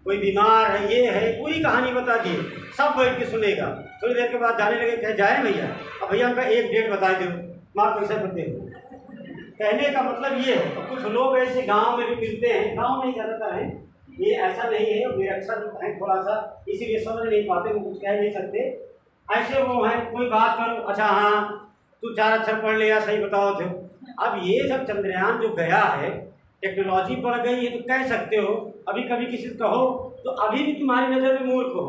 कोई बीमार है, ये है, पूरी कहानी बता दी, सब बैठ के सुनेगा। थोड़ी देर के बाद जाने लगे, कह जाए भैया, अब भैया उनका एक डेट बता दो, माँ पैसा कर दे। कहने का मतलब ये है। कुछ लोग ऐसे गांव में भी मिलते हैं, गांव में ही ज़्यादातर है, ये ऐसा नहीं है, मेरे अक्सर है थोड़ा सा, इसीलिए समझ नहीं पाते, वो कुछ कह नहीं सकते। ऐसे वो हैं, कोई बात करो, अच्छा हाँ तू 4 अक्षर पढ़ लिया, सही बताओ थे। अब ये सब चंद्रयान जो गया है, टेक्नोलॉजी बढ़ गई है, तो कह सकते हो, अभी कभी किसी को कहो तो अभी भी तुम्हारी नज़र में मूर्ख हो।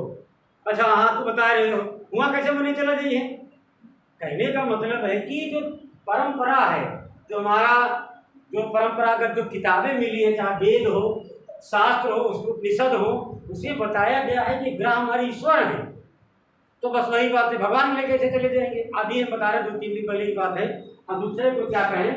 अच्छा हाँ तू बता रहे हो, वहाँ कैसे मने चला जाइए। कहने का मतलब है कि जो परंपरा है, जो हमारा जो परंपरागत जो किताबें मिली हैं, चाहे वेद हो, शास्त्र हो, उसको उपनिषद हो, उसमें बताया गया है कि ग्रह हमारे ईश्वर हैं। तो बस वही बात है, भगवान में कैसे चले जाएंगे। अभी हम बता रहे 2-3 दिन पहले की बात है। हम दूसरे को क्या कहें,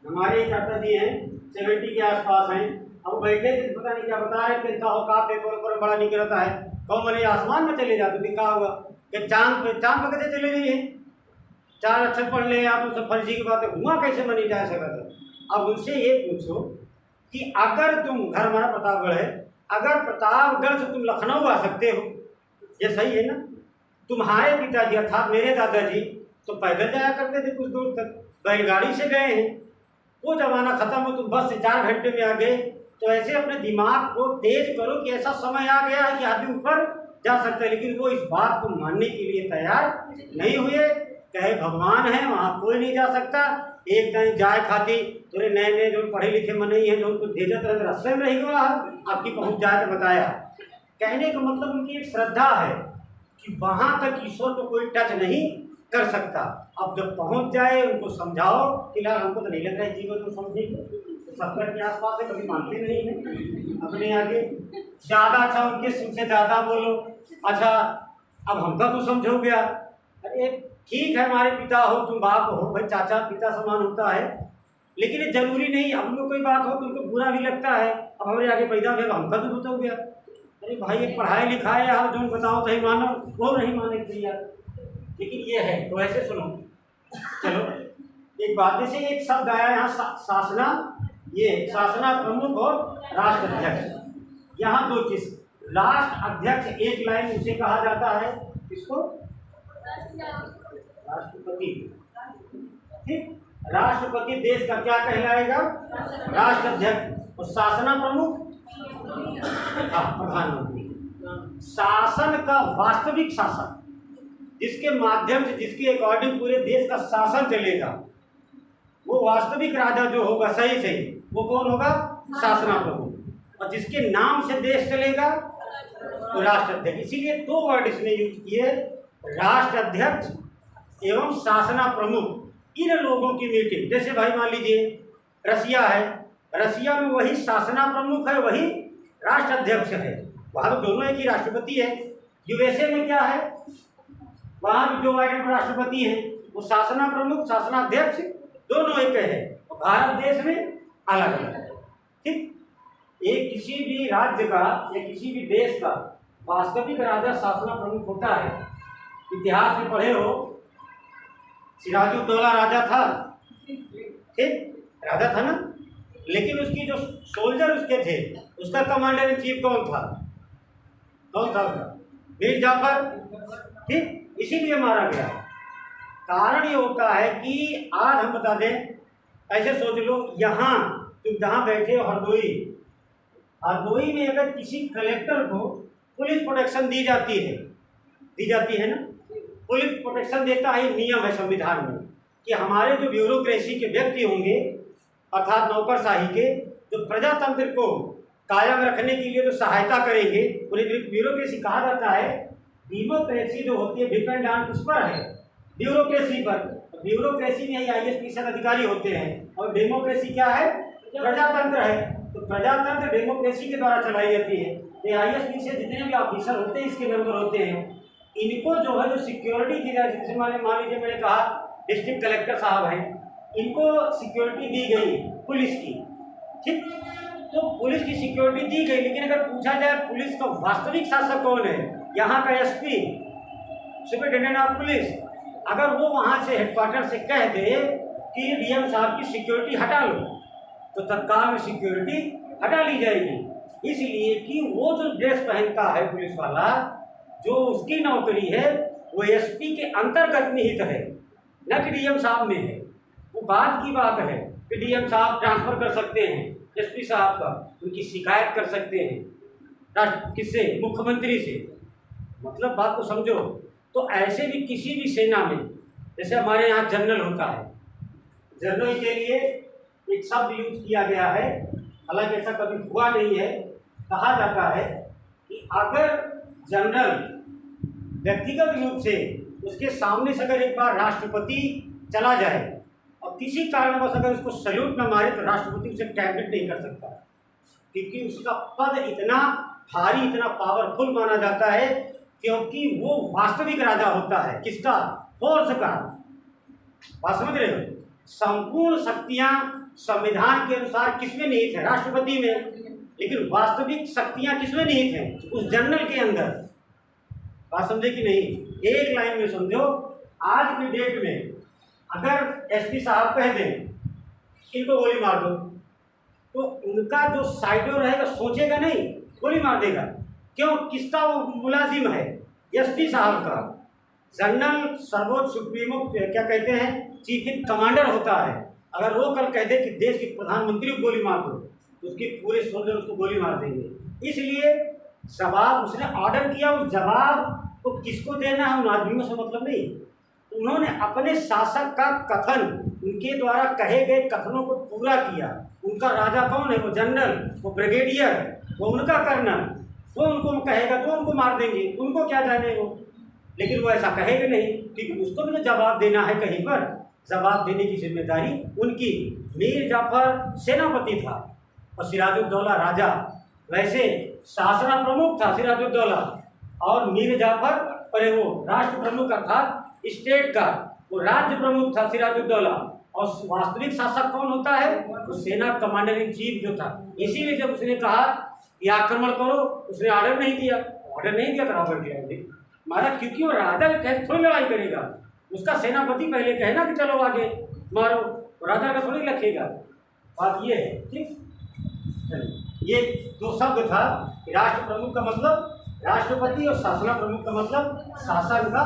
हमारे चाचा जी हैं 70 के आसपास हैं, अब बैठे थे, पता नहीं क्या बता रहे थे, का पेपर पर बड़ा निकल रहता है, कौन मैंने आसमान में चले जाते थे, क्या हुआ कि चांद पे कैसे चले जाइए, 4 अक्षर पढ़ ले आप, तो सब फर्जी की बात है, हुआ कैसे मनी जा सकता था। अब उनसे ये पूछो कि अगर तुम, घर हमारा प्रतापगढ़ है, अगर प्रतापगढ़ से तुम लखनऊ आ सकते हो, ये सही है ना। तुम्हारे पिताजी अर्थात मेरे दादाजी तो पैदल जाया करते थे कुछ दूर तक, बैलगाड़ी से गए हैं। वो ज़माना ख़त्म हो, तुम बस से 4 घंटे में आ गए। तो ऐसे अपने दिमाग को तेज करो कि ऐसा समय आ गया है कि आदमी ऊपर जा सकता है, लेकिन वो इस बात को मानने के लिए तैयार नहीं हुए। कहे भगवान है, वहाँ कोई नहीं जा सकता। एक दिन जाए खाती थोड़े नए नए जो पढ़े लिखे मन नहीं है, जो उनको भेजत रहे रास्ते में रही हुआ आपकी पहुँच जाए तो बताया। कहने का मतलब उनकी एक श्रद्धा है कि वहाँ तक ईश्वर को कोई टच नहीं कर सकता। अब जब पहुँच जाए उनको समझाओ, फिलहाल हमको तो नहीं लग रहा है जीवन को समझेंगे, तो 70 के आसपास है, कभी मानते नहीं हैं अपने आगे। ज़्यादा अच्छा उनके से ज़्यादा बोलो, अच्छा अब हमका तो समझो गया। अरे ठीक है, हमारे पिता हो, तुम बाप हो, भाई चाचा पिता समान होता है, लेकिन ये जरूरी नहीं। हम लोग कोई बात हो तो उनको बुरा भी लगता है, अब हमारे आगे पैदा हुआ हमका तो बताओ गया। अरे भाई ये पढ़ाई लिखाई है, आप जो बताओ तो ही मानो, वो नहीं माने भैया, लेकिन ये है। तो ऐसे सुनो, चलो एक बात, जैसे एक शब्द आया यहाँ शासना, ये शासना प्रमुख और राष्ट्र अध्यक्ष, यहाँ 2 चीज। राष्ट्र अध्यक्ष एक लाइन उसे कहा जाता है, इसको राष्ट्रपति। ठीक, राष्ट्रपति देश का क्या कहलाएगा, राष्ट्र अध्यक्ष। और शासना प्रमुख प्रधानमंत्री। शासन का वास्तविक शासन, जिसके माध्यम से, जिसके अकॉर्डिंग पूरे देश का शासन चलेगा, वो वास्तविक राजा जो होगा सही सही, वो कौन होगा, शासना प्रमुख। और जिसके नाम से देश चलेगा तो राष्ट्र अध्यक्ष। इसीलिए 2 वर्ड इसमें यूज किए, राष्ट्र अध्यक्ष एवं शासना प्रमुख। इन लोगों की मीटिंग, जैसे भाई मान लीजिए रसिया है, रसिया में वही शासना प्रमुख है, वही राष्ट्र अध्यक्ष है, वहाँ तो दोनों एक ही राष्ट्रपति है। यूएसए में क्या है, वहाँ भी जो बाइडेन राष्ट्रपति हैं, वो शासना प्रमुख शासनाध्यक्ष दोनों एक है। भारत देश में अलग अलग है। ठीक, एक किसी भी राज्य का या किसी भी देश का वास्तविक राजा शासना प्रमुख होता है। इतिहास में पढ़े हो, सिराजुद्दौला राजा था, ठीक राजा था ना, लेकिन उसकी जो सोल्जर उसके थे, उसका कमांडर इन चीफ कौन था, मीर जाफर। ठीक, इसीलिए मारा गया। कारण ये होता है कि आज हम बता दें, ऐसे सोच लो, यहाँ तुम जहाँ बैठे हो हरदोई में अगर किसी कलेक्टर को पुलिस प्रोटेक्शन दी जाती है ना, पुलिस प्रोटेक्शन देता है, नियम है संविधान में कि हमारे जो ब्यूरोक्रेसी के व्यक्ति होंगे, अर्थात नौकरशाही के, जो प्रजातंत्र को कायम रखने के लिए जो सहायता करेंगे, उन्हें ब्यूरोक्रेसी कहा जाता है। ब्यूरोक्रेसी जो होती है डिपेंड ऑन किस पर है, ब्यूरोक्रेसी पर। ब्यूरोक्रेसी में IAS अधिकारी होते हैं, और डेमोक्रेसी क्या है, प्रजातंत्र है, तो प्रजातंत्र डेमोक्रेसी के द्वारा चलाई जाती है। तो आईएसपी से जितने भी ऑफिसर होते हैं, इसके मेंबर होते हैं, इनको जो है जो सिक्योरिटी दी जाए, जैसे मान लीजिए मैंने कहा डिस्ट्रिक्ट कलेक्टर साहब हैं, इनको सिक्योरिटी दी गई पुलिस की, ठीक, तो पुलिस की सिक्योरिटी दी गई, लेकिन अगर पूछा जाए पुलिस का वास्तविक शासक कौन है, यहाँ का एसपी सुपरिटेंडेंट ऑफ पुलिस, अगर वो वहाँ से हेडक्वार्टर से कह दे कि डीएम साहब की सिक्योरिटी हटा लो, तो तत्काल में सिक्योरिटी हटा ली जाएगी। इसलिए कि वो जो ड्रेस पहनता है पुलिस वाला, जो उसकी नौकरी है वो एसपी के अंतर्गत निहित है, न कि डीएम साहब में है। वो बात की बात है कि डीएम साहब ट्रांसफर कर सकते हैं एसपी साहब का, उनकी शिकायत कर सकते हैं किससे, मुख्यमंत्री से, मतलब बात को समझो। तो ऐसे भी किसी भी सेना में, जैसे हमारे यहाँ जनरल होता है, जनरल के लिए एक शब्द यूज किया गया है, हालांकि ऐसा कभी हुआ नहीं है। कहा जाता है कि अगर जनरल व्यक्तिगत रूप से उसके सामने से अगर एक बार राष्ट्रपति चला जाए और किसी कारणवश अगर उसको सैल्यूट न मारे, तो राष्ट्रपति उसे कैबिनेट नहीं कर सकता, क्योंकि उसका पद इतना भारी, इतना पावरफुल माना जाता है, क्योंकि वो वास्तविक राजा होता है। किसका? फोर्स का। बात समझ रहे हो? संपूर्ण शक्तियां संविधान के अनुसार किसमें निहित है? राष्ट्रपति में। लेकिन वास्तविक शक्तियां किसमें निहित हैं? उस जनरल के अंदर। बात समझे कि नहीं? एक लाइन में समझो, आज की डेट में अगर एसपी साहब कह दें इनको गोली मार दो, तो उनका जो साइडो रहेगा सोचेगा नहीं, गोली मार देगा। क्यों? किसका वो मुलाजिम है? एसपी साहब का। जनरल सर्वोच्च सुप्रीमो क्या कहते हैं, चीफ इन कमांडर होता है। अगर वो कल कह दे कि देश के प्रधानमंत्री को गोली मार दो, तो उसके पूरे सोल्जर उसको गोली मार देंगे। इसलिए जवाब उसने ऑर्डर किया, उस जवाब को किसको देना है उन आदमियों से मतलब नहीं। उन्होंने अपने शासक का कथन, उनके द्वारा कहे गए कथनों को पूरा किया। उनका राजा कौन है? वो जनरल, वो ब्रिगेडियर, वो उनका कर्नल। वो उनको कहेगा तो उनको मार देंगे, उनको क्या जाने वो। लेकिन वो ऐसा कहेगा नहीं, क्योंकि उसको भी तो जवाब देना है कहीं पर। जवाब देने की जिम्मेदारी उनकी। मीर जाफर सेनापति था और सिराजुद्दौला राजा। वैसे शासना प्रमुख था सिराजुद्दौला, और मीर जाफर अरे वो राष्ट्र प्रमुख था स्टेट का, वो राज्य प्रमुख था सिराजुद्दौला। और वास्तविक शासक कौन होता है? वो सेना कमांडर इन चीफ जो था। इसीलिए जब उसने कहा कि आक्रमण करो, उसने ऑर्डर नहीं दिया। ऑर्डर नहीं दिया तो रॉबर्ट क्लाइव मारा, क्योंकि वो राजा के कहे थोड़ी लड़ाई करेगा। उसका सेनापति पहले कहे ना कि चलो आगे मारो, राजा का थोड़ी रखेगा। बात ये है, ठीक। ये दो शब्द था। राष्ट्र प्रमुख का मतलब राष्ट्रपति और शासना प्रमुख का मतलब शासन का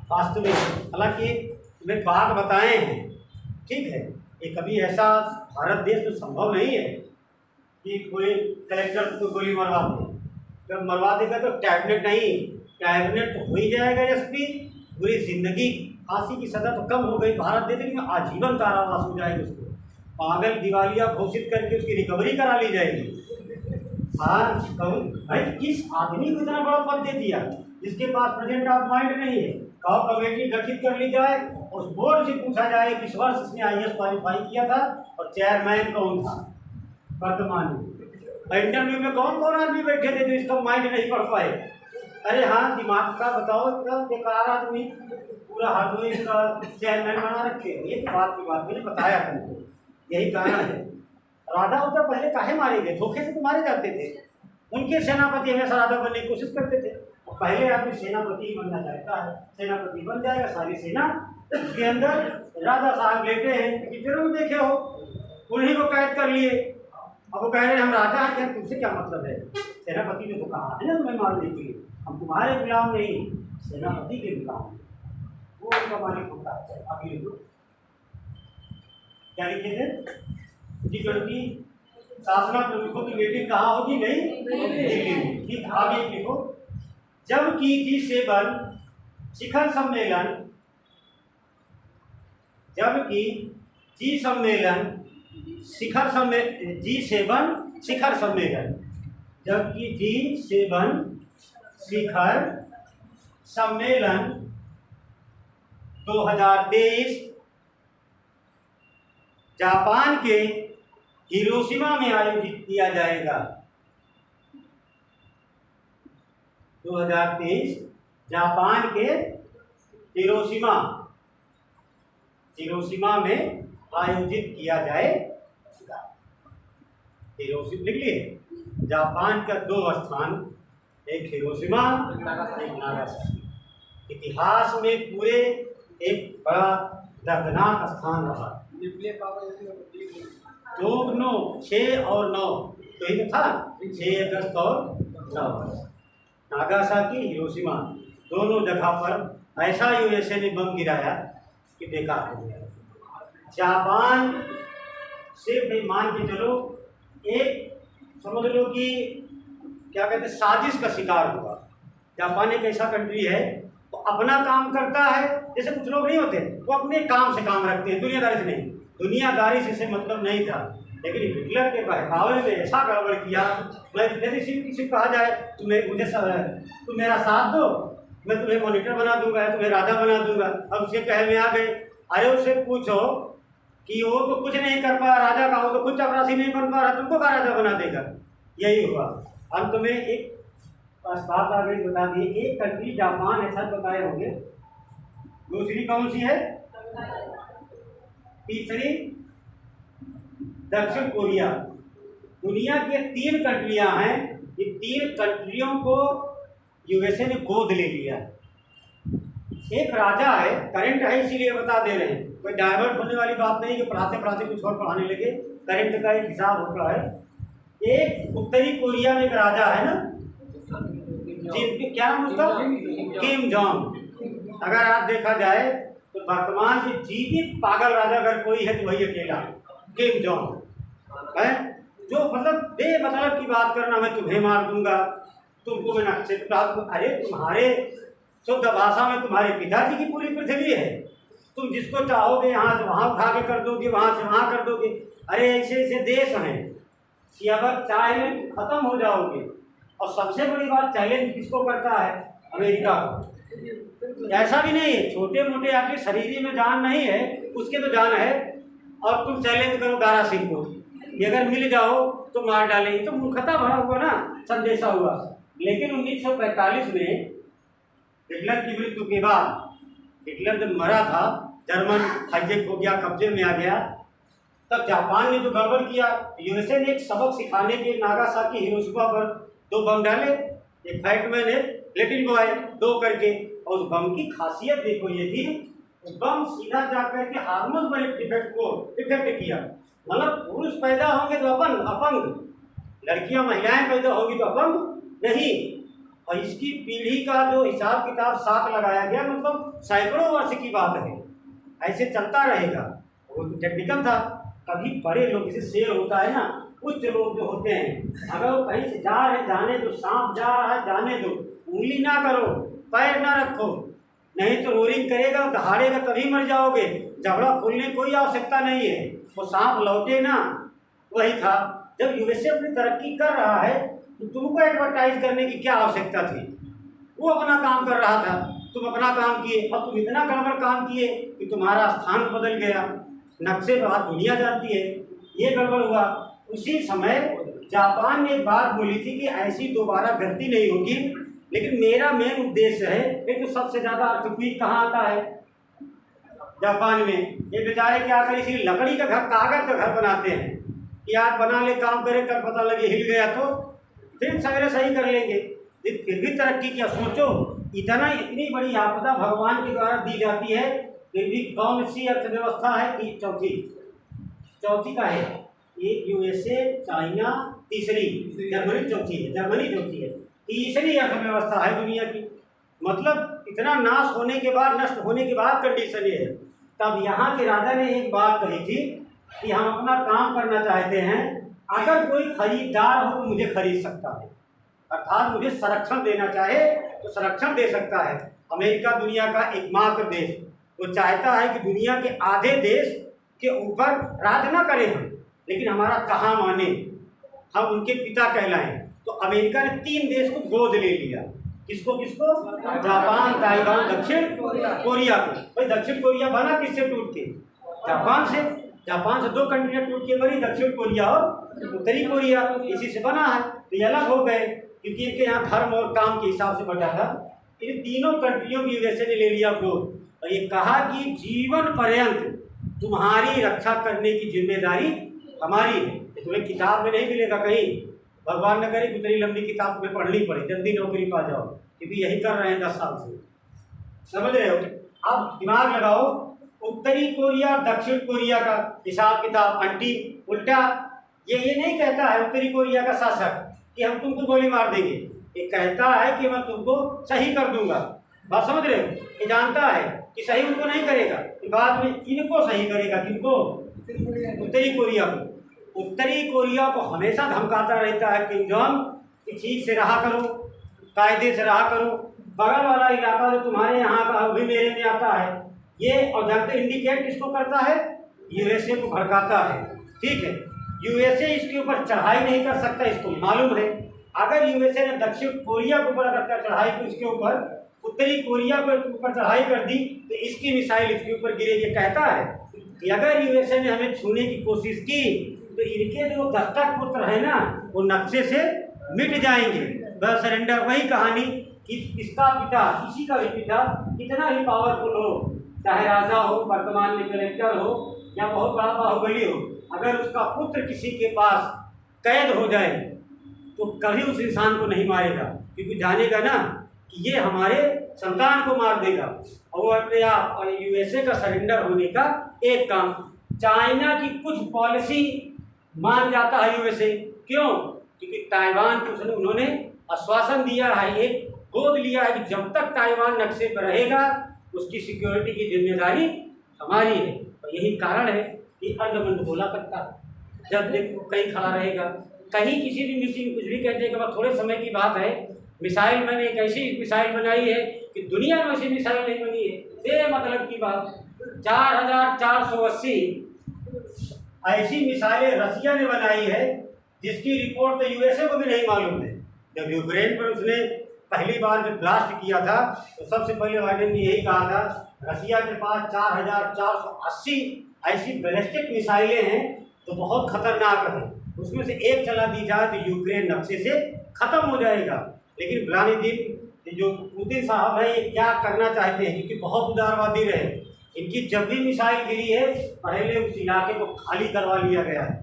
वास्तविक। हालांकि तुम्हें बात बताए हैं, ठीक है, ये कभी ऐसा भारत देश में संभव नहीं है कि कोई कलेक्टर को गोली मरवा दे। जब मरवा देगा तो कैबिनेट नहीं, कैबिनेट तो हो ही जाएगा एसपी। पूरी जिंदगी फांसी की सजा तो कम हो गई भारत देश में, आजीवन कारावास हो जाएगा उसको। पागल दिवालिया घोषित करके उसकी रिकवरी करा ली जाएगी। हाँ, भाई किस आदमी को इतना बड़ा पद दे दिया जिसके पास प्रेजेंट ऑफ माइंड नहीं है? कहो कमेटी गठित कर ली जाए, उस बोर्ड से पूछा जाए किस वर्ष इसने आईएएस क्वालिफाई किया था और चेयरमैन कौन था वर्तमान में। इंटरव्यू में कौन कौन आदमी बैठे थे जो इसका माइंड नहीं पढ़ पाए? अरे हाँ, दिमाग का बताओ, इतना बेकार आदमी पूरा हार्डवेयर इसका चेयरमैन बना रखे। ये तो बात की बात मैंने बताया तुमको, यही कारण है। राजा उधर पहले काहे मारे गए? धोखे से तो मारे जाते थे। उनके सेनापति हमेशा राजा बनने की कोशिश करते थे। और पहले आदमी सेनापति बनना चाहता है, सेनापति बन जाएगा, सारी सेना उसके अंदर। राजा साहब लेटे हैं कि जरूर देखे हो, उन्हीं को कैद कर लिए। अब वो कह रहे हैं हम राजा हैं, क्या तुमसे क्या मतलब है? सेनापति ने तो कहा है ना तुम्हें मारने के लिए, हम तुम्हारे गुलाम नहीं, सेनापति के गुलाम। वो उनका मालिक होता है। आगे लिखो, क्या लिखे थे? की शासना प्रमुखों की मीटिंग कहाँ होगी? नहीं, दिल्ली में। ठीक, आगे लिखो, जबकि G7 शिखर सम्मेलन, जबकि G7 शिखर सम्मेलन, जबकि G7 शिखर सम्मेलन 2023 जापान के हिरोशिमा में आयोजित किया जाएगा। 2023 जापान के हिरोशिमा में आयोजित किया जाएगा। हिरोशिमा लिख लिए, जापान का 2 स्थान, एक हिरोशिमा एक नागासाकी। इतिहास में पूरे एक बड़ा दर्दनाक स्थान रहा। 6 और 9 तो ही तो था, 6 अगस्त और 9 अगस्त। नागासाकी हिरोशिमा दोनों जगह पर ऐसा यूएसए ने बम गिराया कि बेकार हो गया। जापान सिर्फ मान के चलो एक समझ लो कि क्या कहते हैं साजिश का शिकार हुआ। जापान एक ऐसा कंट्री है वो अपना काम करता है, जैसे कुछ लोग नहीं होते वो अपने काम से काम रखते हैं, दुनियादारी से नहीं। दुनियादारी से इसे मतलब नहीं था, लेकिन हिटलर के बहकावे में ऐसा गड़बड़ किया। मैं जैसे किसी कहा जाए तुम मेरा साथ दो, मैं तुम्हें मॉनिटर बना दूंगा, तुम्हें राजा बना दूंगा। अब उसके कहे में आ गए। अरे उससे पूछो कि वो तो कुछ नहीं कर पा राजा का, वो तो कुछ चपरासी नहीं बन पा रहा, तुमको क्या राजा बना देगा। यही हुआ। अंत में एक बात आ गई, बता दी। एक कंट्री जापान ऐसा बताए होंगे, दूसरी कौन सी है, तीसरी दक्षिण कोरिया। दुनिया के 3 कंट्रियां हैं, ये 3 कंट्रियों को यूएसए ने गोद ले लिया। एक राजा है, करंट है इसीलिए बता दे रहे हैं, कोई डाइवर्ट होने वाली बात नहीं कि पढ़ाते पढ़ाते कुछ और पढ़ाने लगे। करंट का एक हिसाब होता है। एक उत्तरी कोरिया में एक राजा है ना, जिनके क्या नाम उसका, किम जोंग। अगर आज देखा जाए तो वर्तमान में जीवित पागल राजा अगर कोई है तो वही अकेला किम जोंग है, जो मतलब बेमतलब की बात करना, मैं तुम्हें मार दूंगा, तुमको मैं नक्शे पे डाल दूंगा। अरे तुम्हारे शुद्ध भाषा में तुम्हारे पिताजी की पूरी पृथ्वी है, तुम जिसको चाहोगे यहाँ से वहाँ उठा के कर दोगे, वहाँ से वहाँ कर दोगे। अरे ऐसे ऐसे देश हैं कि अगर चाहे खत्म हो जाओगे। और सबसे बड़ी बात चैलेंज किसको करता है, अमेरिका को। ऐसा भी नहीं है छोटे मोटे आपके शरीर में जान नहीं है, उसके तो जान है। और तुम चैलेंज करो दारा सिंह को कि अगर मिल जाओ तो मार डालेंगे, तो मूर्खता भरा हुआ ना संदेशा हुआ। लेकिन 1945 में हिटलर की मृत्यु के बाद, हिटलर जब मरा था, जर्मन हाईजेक हो गया, कब्जे में आ गया, तब जापान ने जो गड़बड़ किया, यूएसए ने एक सबक सिखाने के नागासाकी हिरोशिमा पर 2 बम डाले, एक फैटमैन है लिटिल बॉय 2 करके। और उस बम की खासियत देखो ये थी, उस बम सीधा जाकर के हार्मोन वाले डिफेक्ट को इफेक्ट किया। मतलब पुरुष पैदा होंगे तो अपंग, लड़कियां महिलाएं पैदा होंगी तो अपंग नहीं। और इसकी पीढ़ी का जो हिसाब किताब साथ लगाया गया, मतलब सैकड़ों वर्ष की बात है, ऐसे चलता रहेगा। वो तो टेक्निकल था। कभी बड़े लोग, जैसे शेर होता है ना, उच्च लोग जो होते हैं, अगर वो कहीं से जा रहे जाने दो, सांप जा रहा है जाने दो, उंगली ना करो, पैर ना रखो, नहीं तो रोलिंग करेगा, दहाड़ेगा, तभी मर जाओगे। झगड़ा खोलने की कोई आवश्यकता नहीं है, वो सांप लौटे ना। वही था। जब यूएसए अपनी तरक्की कर रहा है तो तुमको एडवर्टाइज करने की क्या आवश्यकता थी। वो अपना काम कर रहा था, तुम अपना काम किए, और तुम इतना गड़बड़ काम किए कि तुम्हारा स्थान बदल गया। नक्शे पर आज दुनिया जानती है, ये गड़बड़ हुआ। उसी समय जापान ने एक बात बोली थी कि ऐसी दोबारा गलती नहीं होगी, लेकिन मेरा मेन उद्देश्य है, एक तो सबसे ज़्यादा अर्थक्वेक कहाँ आता है, जापान में। ये बेचारे क्या करें, इसी लकड़ी का घर, कागज का घर बनाते हैं कि आज बना ले, काम करे, कल पता लगे हिल गया तो फिर सवेरे सही कर लेंगे। फिर भी तरक्की किया। सोचो इतनी बड़ी आपदा भगवान के द्वारा दी जाती है, फिर भी कौन सी अर्थव्यवस्था है कि चौथी का है। एक यूएसए, चाइना तीसरी, जर्मनी चौथी है। तीसरी अर्थव्यवस्था है दुनिया की। मतलब इतना नाश होने के बाद, नष्ट होने के बाद कंडीशन ये है। तब यहाँ के राजा ने एक बात कही थी कि हम अपना काम करना चाहते हैं, अगर कोई खरीदार हो तो मुझे खरीद सकता है, अर्थात मुझे संरक्षण देना चाहे तो संरक्षण दे सकता है। अमेरिका दुनिया का एकमात्र देश, वो चाहता है कि दुनिया के आधे देश के ऊपर राज न करें हम, लेकिन हमारा कहा माने, हम उनके पिता कहलाएं। तो अमेरिका ने 3 देश को गोद ले लिया। किसको? जापान, ताइवान, दक्षिण कोरिया को। भाई दक्षिण कोरिया बना किससे टूट के? जापान से। जापान से 2 कंट्री टूट के बनी, दक्षिण कोरिया और उत्तरी कोरिया, इसी से बना है। तो ये अलग हो गए क्योंकि इनके यहाँ धर्म और काम के हिसाब से बटा था। इन तीनों कंट्रियों की यूएसए ने ले लिया ग्रोथ और ये कहा कि जीवन पर्यंत तुम्हारी रक्षा करने की जिम्मेदारी हमारी है। तुम्हें किताब में नहीं मिलेगा कहीं, भगवान न करे कि उतनी लंबी किताब तुम्हें पढ़नी पड़े, जल्दी नौकरी पा जाओ, क्योंकि यही कर रहे हैं 10 साल से। समझ रहे हो? अब दिमाग लगाओ, उत्तरी कोरिया दक्षिण कोरिया का हिसाब किताब अंटी उल्टा। ये नहीं कहता है उत्तरी कोरिया का शासक कि हम तुमको गोली मार देंगे, ये कहता है कि मैं तुमको सही कर दूंगा। बात समझ रहे हो? ये जानता है कि सही उनको नहीं करेगा, बाद में इनको सही करेगा। किनको? उत्तरी कोरिया को। उत्तरी कोरिया को हमेशा धमकाता रहता है कि जॉन कि ठीक से रहा करो, कायदे से रहा करो, बगल वाला इलाका जो तुम्हारे यहाँ का भी मेरे में आता है ये, और जानते इंडिकेट किसको करता है? यूएसए को भड़काता है। ठीक है, यूएसए इसके ऊपर चढ़ाई नहीं कर सकता, इसको मालूम है। अगर यूएसए ने दक्षिण कोरिया के ऊपर अगर चढ़ाई की, उसके ऊपर उत्तरी कोरिया के ऊपर चढ़ाई कर दी तो इसकी मिसाइल इसके ऊपर गिरेगी। कहता है कि अगर यूएसए ने हमें छूने की कोशिश की तो इनके जो दत्तक पुत्र है ना वो नक्शे से मिट जाएंगे। बस सरेंडर, वही कहानी कि इसका पिता, किसी का भी पिता कितना ही पावरफुल हो, चाहे राजा हो, वर्तमान में कलेक्टर हो या बहुत बड़ा बाहुबली हो, अगर उसका पुत्र किसी के पास कैद हो जाए तो कभी उस इंसान को नहीं मारेगा, क्योंकि जानेगा ना कि ये हमारे संतान को मार देगा। और वो अपने आप, और यूएसए का सरेंडर होने का एक काम, चाइना की कुछ पॉलिसी मान जाता है यूएसए। क्यों? क्योंकि ताइवान को उन्होंने आश्वासन दिया है, एक गोद लिया है कि जब तक ताइवान नक्शे पर रहेगा उसकी सिक्योरिटी की जिम्मेदारी हमारी है। और यही कारण है कि अंडमंड बोला करता है, जब देखो कहीं खड़ा रहेगा, कहीं किसी भी मीटिंग कुछ भी कहते हैं कि थोड़े समय की बात है, मिसाइल मैंने एक ऐसी मिसाइल बनाई है कि दुनिया में ऐसी मिसाइल नहीं बनी है, बेमतलब की बात। 4480 ऐसी मिसाइलें रसिया ने बनाई है जिसकी रिपोर्ट तो यूएसए को भी नहीं मालूम है। जब यूक्रेन पर उसने पहली बार जब ब्लास्ट किया था तो सबसे पहले बाइडेन ने यही कहा था, रसिया के पास 4480 ऐसी बैलिस्टिक मिसाइलें हैं तो बहुत खतरनाक है, उसमें से एक चला दी जाए तो यूक्रेन नक्शे से खत्म हो जाएगा। लेकिन व्लादिमीर जो पुतिन साहब है, ये क्या करना चाहते हैं, क्योंकि बहुत उदारवादी रहे, इनकी जब भी मिसाइल गिरी है पहले उस इलाके को खाली करवा लिया गया है।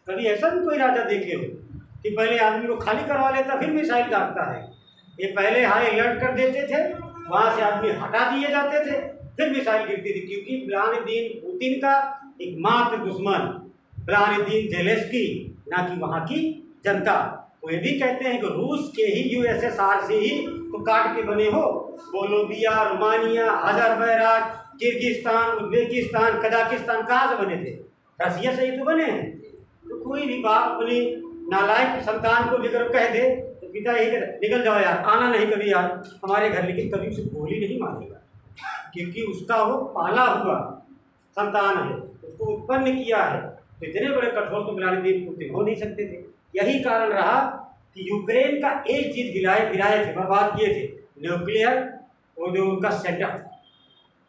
कभी ऐसा भी कोई राजा देखे हो कि पहले आदमी को खाली करवा लेता फिर मिसाइल दागता है? ये पहले हाई अलर्ट कर देते थे, वहाँ से आदमी हटा दिए जाते थे, फिर मिसाइल गिरती थी। क्योंकि व्लादिमीर पुतिन का एकमात्र दुश्मन व्लादिमीर ज़ेलेंस्की, ना कि वहाँ की जनता। वो ये भी कहते हैं कि रूस के ही यूएसएसआर से ही तो काट के बने हो, Bolivia, Romania, Azerbaijan, Kyrgyzstan, Uzbekistan, Kazakhstan कहाँ से बने थे? रसिया से ही तो बने हैं। तो कोई भी बाप अपनी नालायक संतान को लेकर कह दे तो पिता यही कहते, निकल जाओ यार, आना नहीं कभी यार हमारे घर, लेकिन कभी उसे गोली नहीं मारेगा, क्योंकि उसका वो पाला हुआ संतान है, उसको उत्पन्न किया है। तो इतने बड़े कठोर तो व्लादिमीर पुतिन हो नहीं सकते थे। यही कारण रहा कि यूक्रेन का एक चीज़ गिराए थे, बर्बाद किए थे, न्यूक्लियर वो जो उनका सेटअप,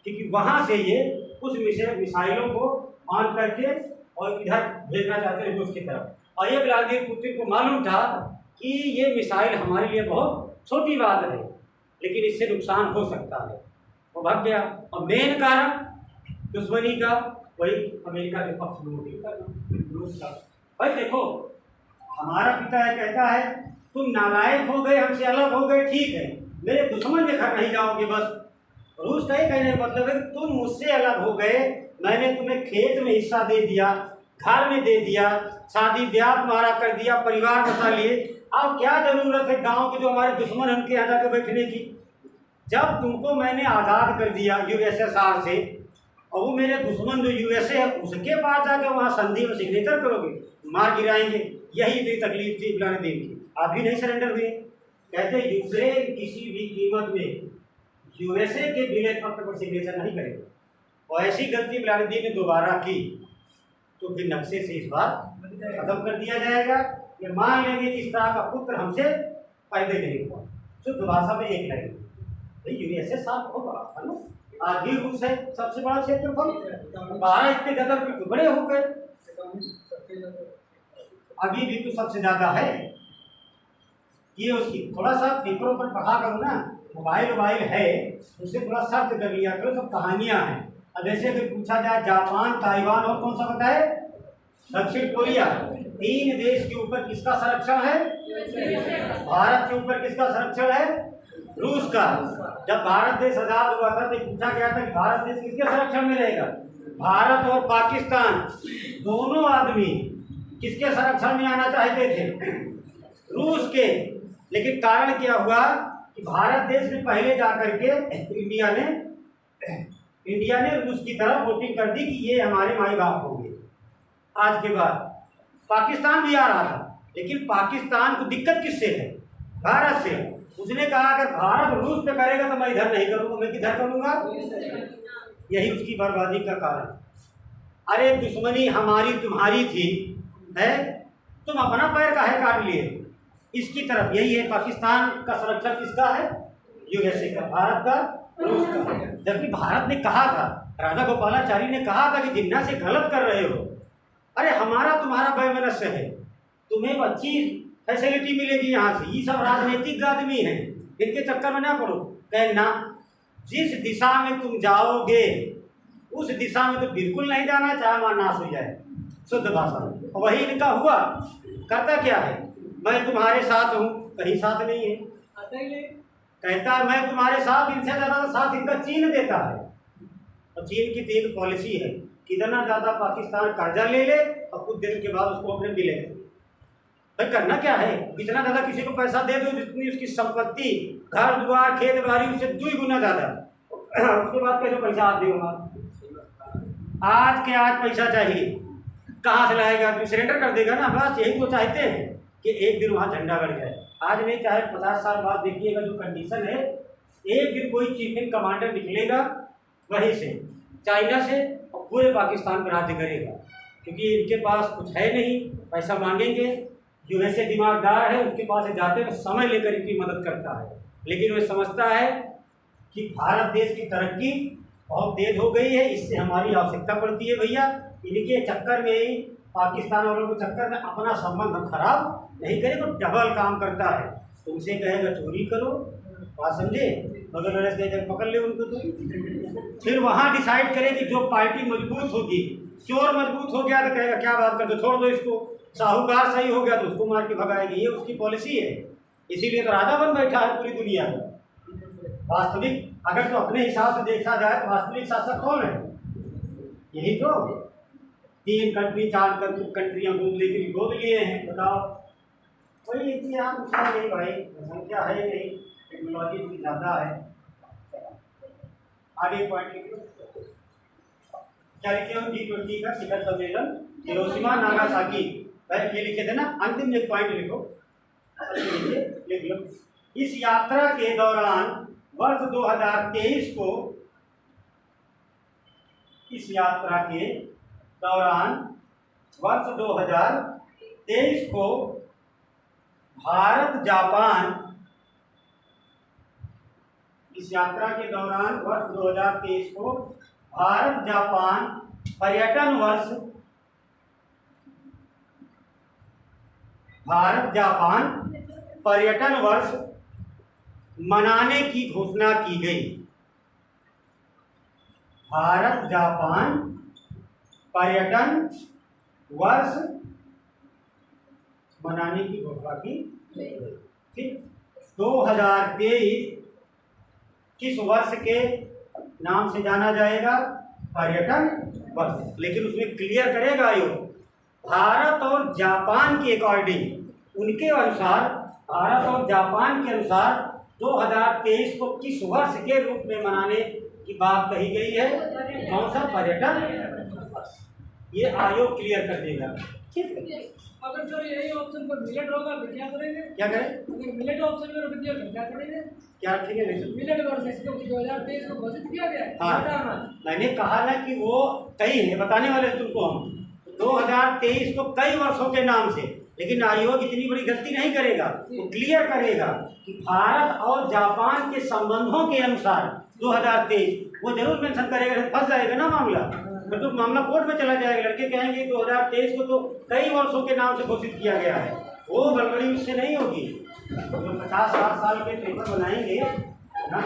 क्योंकि वहाँ से ये कुछ मिसाइलों को ऑन करके और इधर भेजना चाहते हैं रूस की तरफ। और ये व्लादिमीर पुतिन को मालूम था कि ये मिसाइल हमारे लिए बहुत छोटी बात है, लेकिन इससे नुकसान हो सकता है, वो भाग गया। और मेन कारण दुश्मनी का वही अमेरिका के पक्ष में वोटिंग करना, रूस का। भाई देखो, हमारा पिता है कहता है तुम नालायक हो गए, हमसे अलग हो गए, ठीक है, मेरे दुश्मन के घर नहीं जाओगे। बस रूस का ही कहने का मतलब है कि तुम मुझसे अलग हो गए, मैंने तुम्हें खेत में हिस्सा दे दिया, घर में दे दिया, शादी ब्याह तुम्हारा कर दिया, परिवार बसा लिए, अब क्या जरूरत है गांव के जो हमारे दुश्मन उनके यहाँ जाकर बैठने की? जब तुमको मैंने आज़ाद कर दिया यूएसएसआर से, और वो मेरे दुश्मन जो यूएसए है उसके पास जाकर वहाँ संधि में सिग्नेचर करोगे, मार गिराएंगे। यही इतनी तकलीफ थी व्लादिमीर की, आप भी नहीं सरेंडर हुए। कहते यूक्रेन किसी भी कीमत में यूएसए के विलय पत्र पर सिग्नेचर नहीं करेगा। और ऐसी गलती व्लादिमीर ने दोबारा की तो फिर नक्शे से इस बार खत्म कर दिया जाएगा। ये मान लेंगे कि इस तरह का पुत्र हमसे पैदा नहीं हुआ। शुद्ध भाषा में एक लाइन, यूएसए साहब बहुत बड़ा था ना, आज भी रूस है सबसे बड़ा क्षेत्रफल। 12 इतने ज्यादा टुकड़े हो गए, अभी भी तो सबसे ज्यादा है। ये उसकी थोड़ा सा पेपरों पर पढ़ा करो ना, मोबाइल है उससे थोड़ा सर्च कर लिया करो, सब कहानियां हैं। अब जैसे अगर पूछा जाए जापान, ताइवान और कौन सा बताए, दक्षिण कोरिया, 3 देश के ऊपर किसका संरक्षण है? भारत के ऊपर किसका संरक्षण है? रूस का। जब भारत देश आजाद हुआ था तो पूछा गया था कि भारत देश किसके संरक्षण में रहेगा? भारत और पाकिस्तान दोनों आदमी किसके संरक्षण में आना चाहते थे? रूस के। लेकिन कारण क्या हुआ कि भारत देश ने पहले जाकर के इंडिया ने रूस की तरफ वोटिंग कर दी कि ये हमारे माई बाप होंगे। आज के बाद पाकिस्तान भी आ रहा था, लेकिन पाकिस्तान को दिक्कत किससे है? भारत से। उसने कहा अगर भारत रूस पे करेगा तो मैं इधर नहीं करूँगा, मैं किधर करूँगा? यही उसकी बर्बादी का कारण। अरे दुश्मनी हमारी तुम्हारी थी है, तुम अपना पैर काहे काट लिए? इसकी तरफ यही है। पाकिस्तान का संरक्षण किसका है? यूएसए का। भारत का? रूस का। जबकि भारत ने कहा था, राजा गोपालाचारी ने कहा था कि जिन्ना से गलत कर रहे हो, अरे हमारा तुम्हारा वैमनस्य है, तुम्हें अच्छी फैसिलिटी मिलेगी यहाँ से, ये सब राजनीतिक आदमी हैं, इनके चक्कर में ना पड़ो। कहना जिस दिशा में तुम जाओगे उस दिशा में तो बिल्कुल नहीं जाना, चाहे वहाँ नाश हो जाए। शुद्ध भाषा में वही इनका हुआ। करता क्या है? मैं तुम्हारे साथ हूँ, कहीं साथ नहीं है। कहता है मैं तुम्हारे साथ, इनसे ज़्यादा साथ इनका चीन देता है। और चीन की तो एक पॉलिसी है, कितना ज़्यादा पाकिस्तान कर्जा ले ले और कुछ दिन के बाद उसको अपने मिले। भाई करना क्या है? इतना ज़्यादा किसी को पैसा दे दो जितनी उसकी संपत्ति, घर द्वार, खेत बाड़ी उससे 2 गुना ज़्यादा, उसके बाद कैसे पैसा आप देगा? आज के आज पैसा चाहिए, कहाँ से लाएगा? तो सरेंडर कर देगा ना। बस यही तो चाहते हैं कि एक दिन वहाँ झंडा गड़ जाए। आज नहीं, चाहे 50 साल बाद देखिएगा जो कंडीशन है, एक दिन कोई चीफ इन कमांडर निकलेगा वहीं से, चाइना से, और पूरे पाकिस्तान पर राज्य करेगा। क्योंकि इनके पास कुछ है नहीं, पैसा मांगेंगे, यूएसए दिमागदार है, उसके पास जाते हैं समय लेकर इनकी मदद करता है। लेकिन वह समझता है कि भारत देश की तरक्की बहुत तेज हो गई है, इससे हमारी आवश्यकता पड़ती है। भैया इनके चक्कर में ही, पाकिस्तान वालों के चक्कर में अपना संबंध खराब नहीं करे तो डबल काम करता है। तुमसे कहेगा चोरी करो, बात समझे, मगर नरेश गए जब पकड़ ले उनको तो फिर वहाँ डिसाइड करे कि जो पार्टी मजबूत होगी, चोर मजबूत हो गया तो कहेगा क्या बात कर दो, छोड़ दो इसको। साहूकार सही हो गया तो उसको मार के भगाएगी। ये उसकी पॉलिसी है। इसीलिए तो राजा बन बैठा है पूरी दुनिया में। वास्तविक अगर तो अपने हिसाब से देखा जाए तो वास्तविक शासक कौन है? यही तो 3 कंट्री 4 कंट्रियाँ गोद लिए हैं। बताओ, कोई इतिहास उसका नहीं भाई, संख्या है नहीं, टेक्नोलॉजी इतनी ज़्यादा है। आगे पॉइंट क्या लिखे हम? G20 का शिखर सम्मेलन हिरोशिमा नागासाकी, पहले ये लिखे थे ना, अंतिम एक पॉइंट लिखो, लिख लो। इस यात्रा के दौरान वर्ष 2023 को, इस यात्रा के दौरान वर्ष 2023 को भारत जापान, इस यात्रा के दौरान वर्ष 2023 को भारत जापान पर्यटन वर्ष, भारत जापान पर्यटन वर्ष मनाने की घोषणा की गई। भारत जापान पर्यटन वर्ष मनाने की घोषणा की। ठीक, 2023 किस वर्ष के नाम से जाना जाएगा? पर्यटन वर्ष। लेकिन उसमें क्लियर करेगा यो, भारत और जापान के अकॉर्डिंग, उनके अनुसार, भारत और जापान के अनुसार 2023 को किस वर्ष के रूप में मनाने की बात कही गई है? कौन सा? पर्यटन वर्ष। ये आयोग क्लियर कर देगा। ठीक है। अगर सर यही ऑप्शन पर मिलेट होगा तो क्या करेंगे? क्या करें? अगर मिलेट ऑप्शन में रख दिया तो क्या करेंगे? क्या रखेंगे? मिलेट वर्ष इसको 2023 को घोषित किया गया है। हाँ, मैंने कहा ना कि वो कई है, बताने वाले तुमको हम 2023 को कई वर्षों के नाम से, लेकिन आयोग इतनी बड़ी गलती नहीं करेगा, वो क्लियर करेगा कि भारत और जापान के संबंधों के अनुसार 2023 वो जरूर मेंशन करेगा, फंस जाएगा ना मामला, फिर तो मामला कोर्ट में चला जाएगा। लड़के कहेंगे 2023 को तो कई वर्षों के नाम से घोषित किया गया है, वो गड़बड़ी उससे नहीं होगी। जो 50-60 साल के पेपर बनाएंगे ना,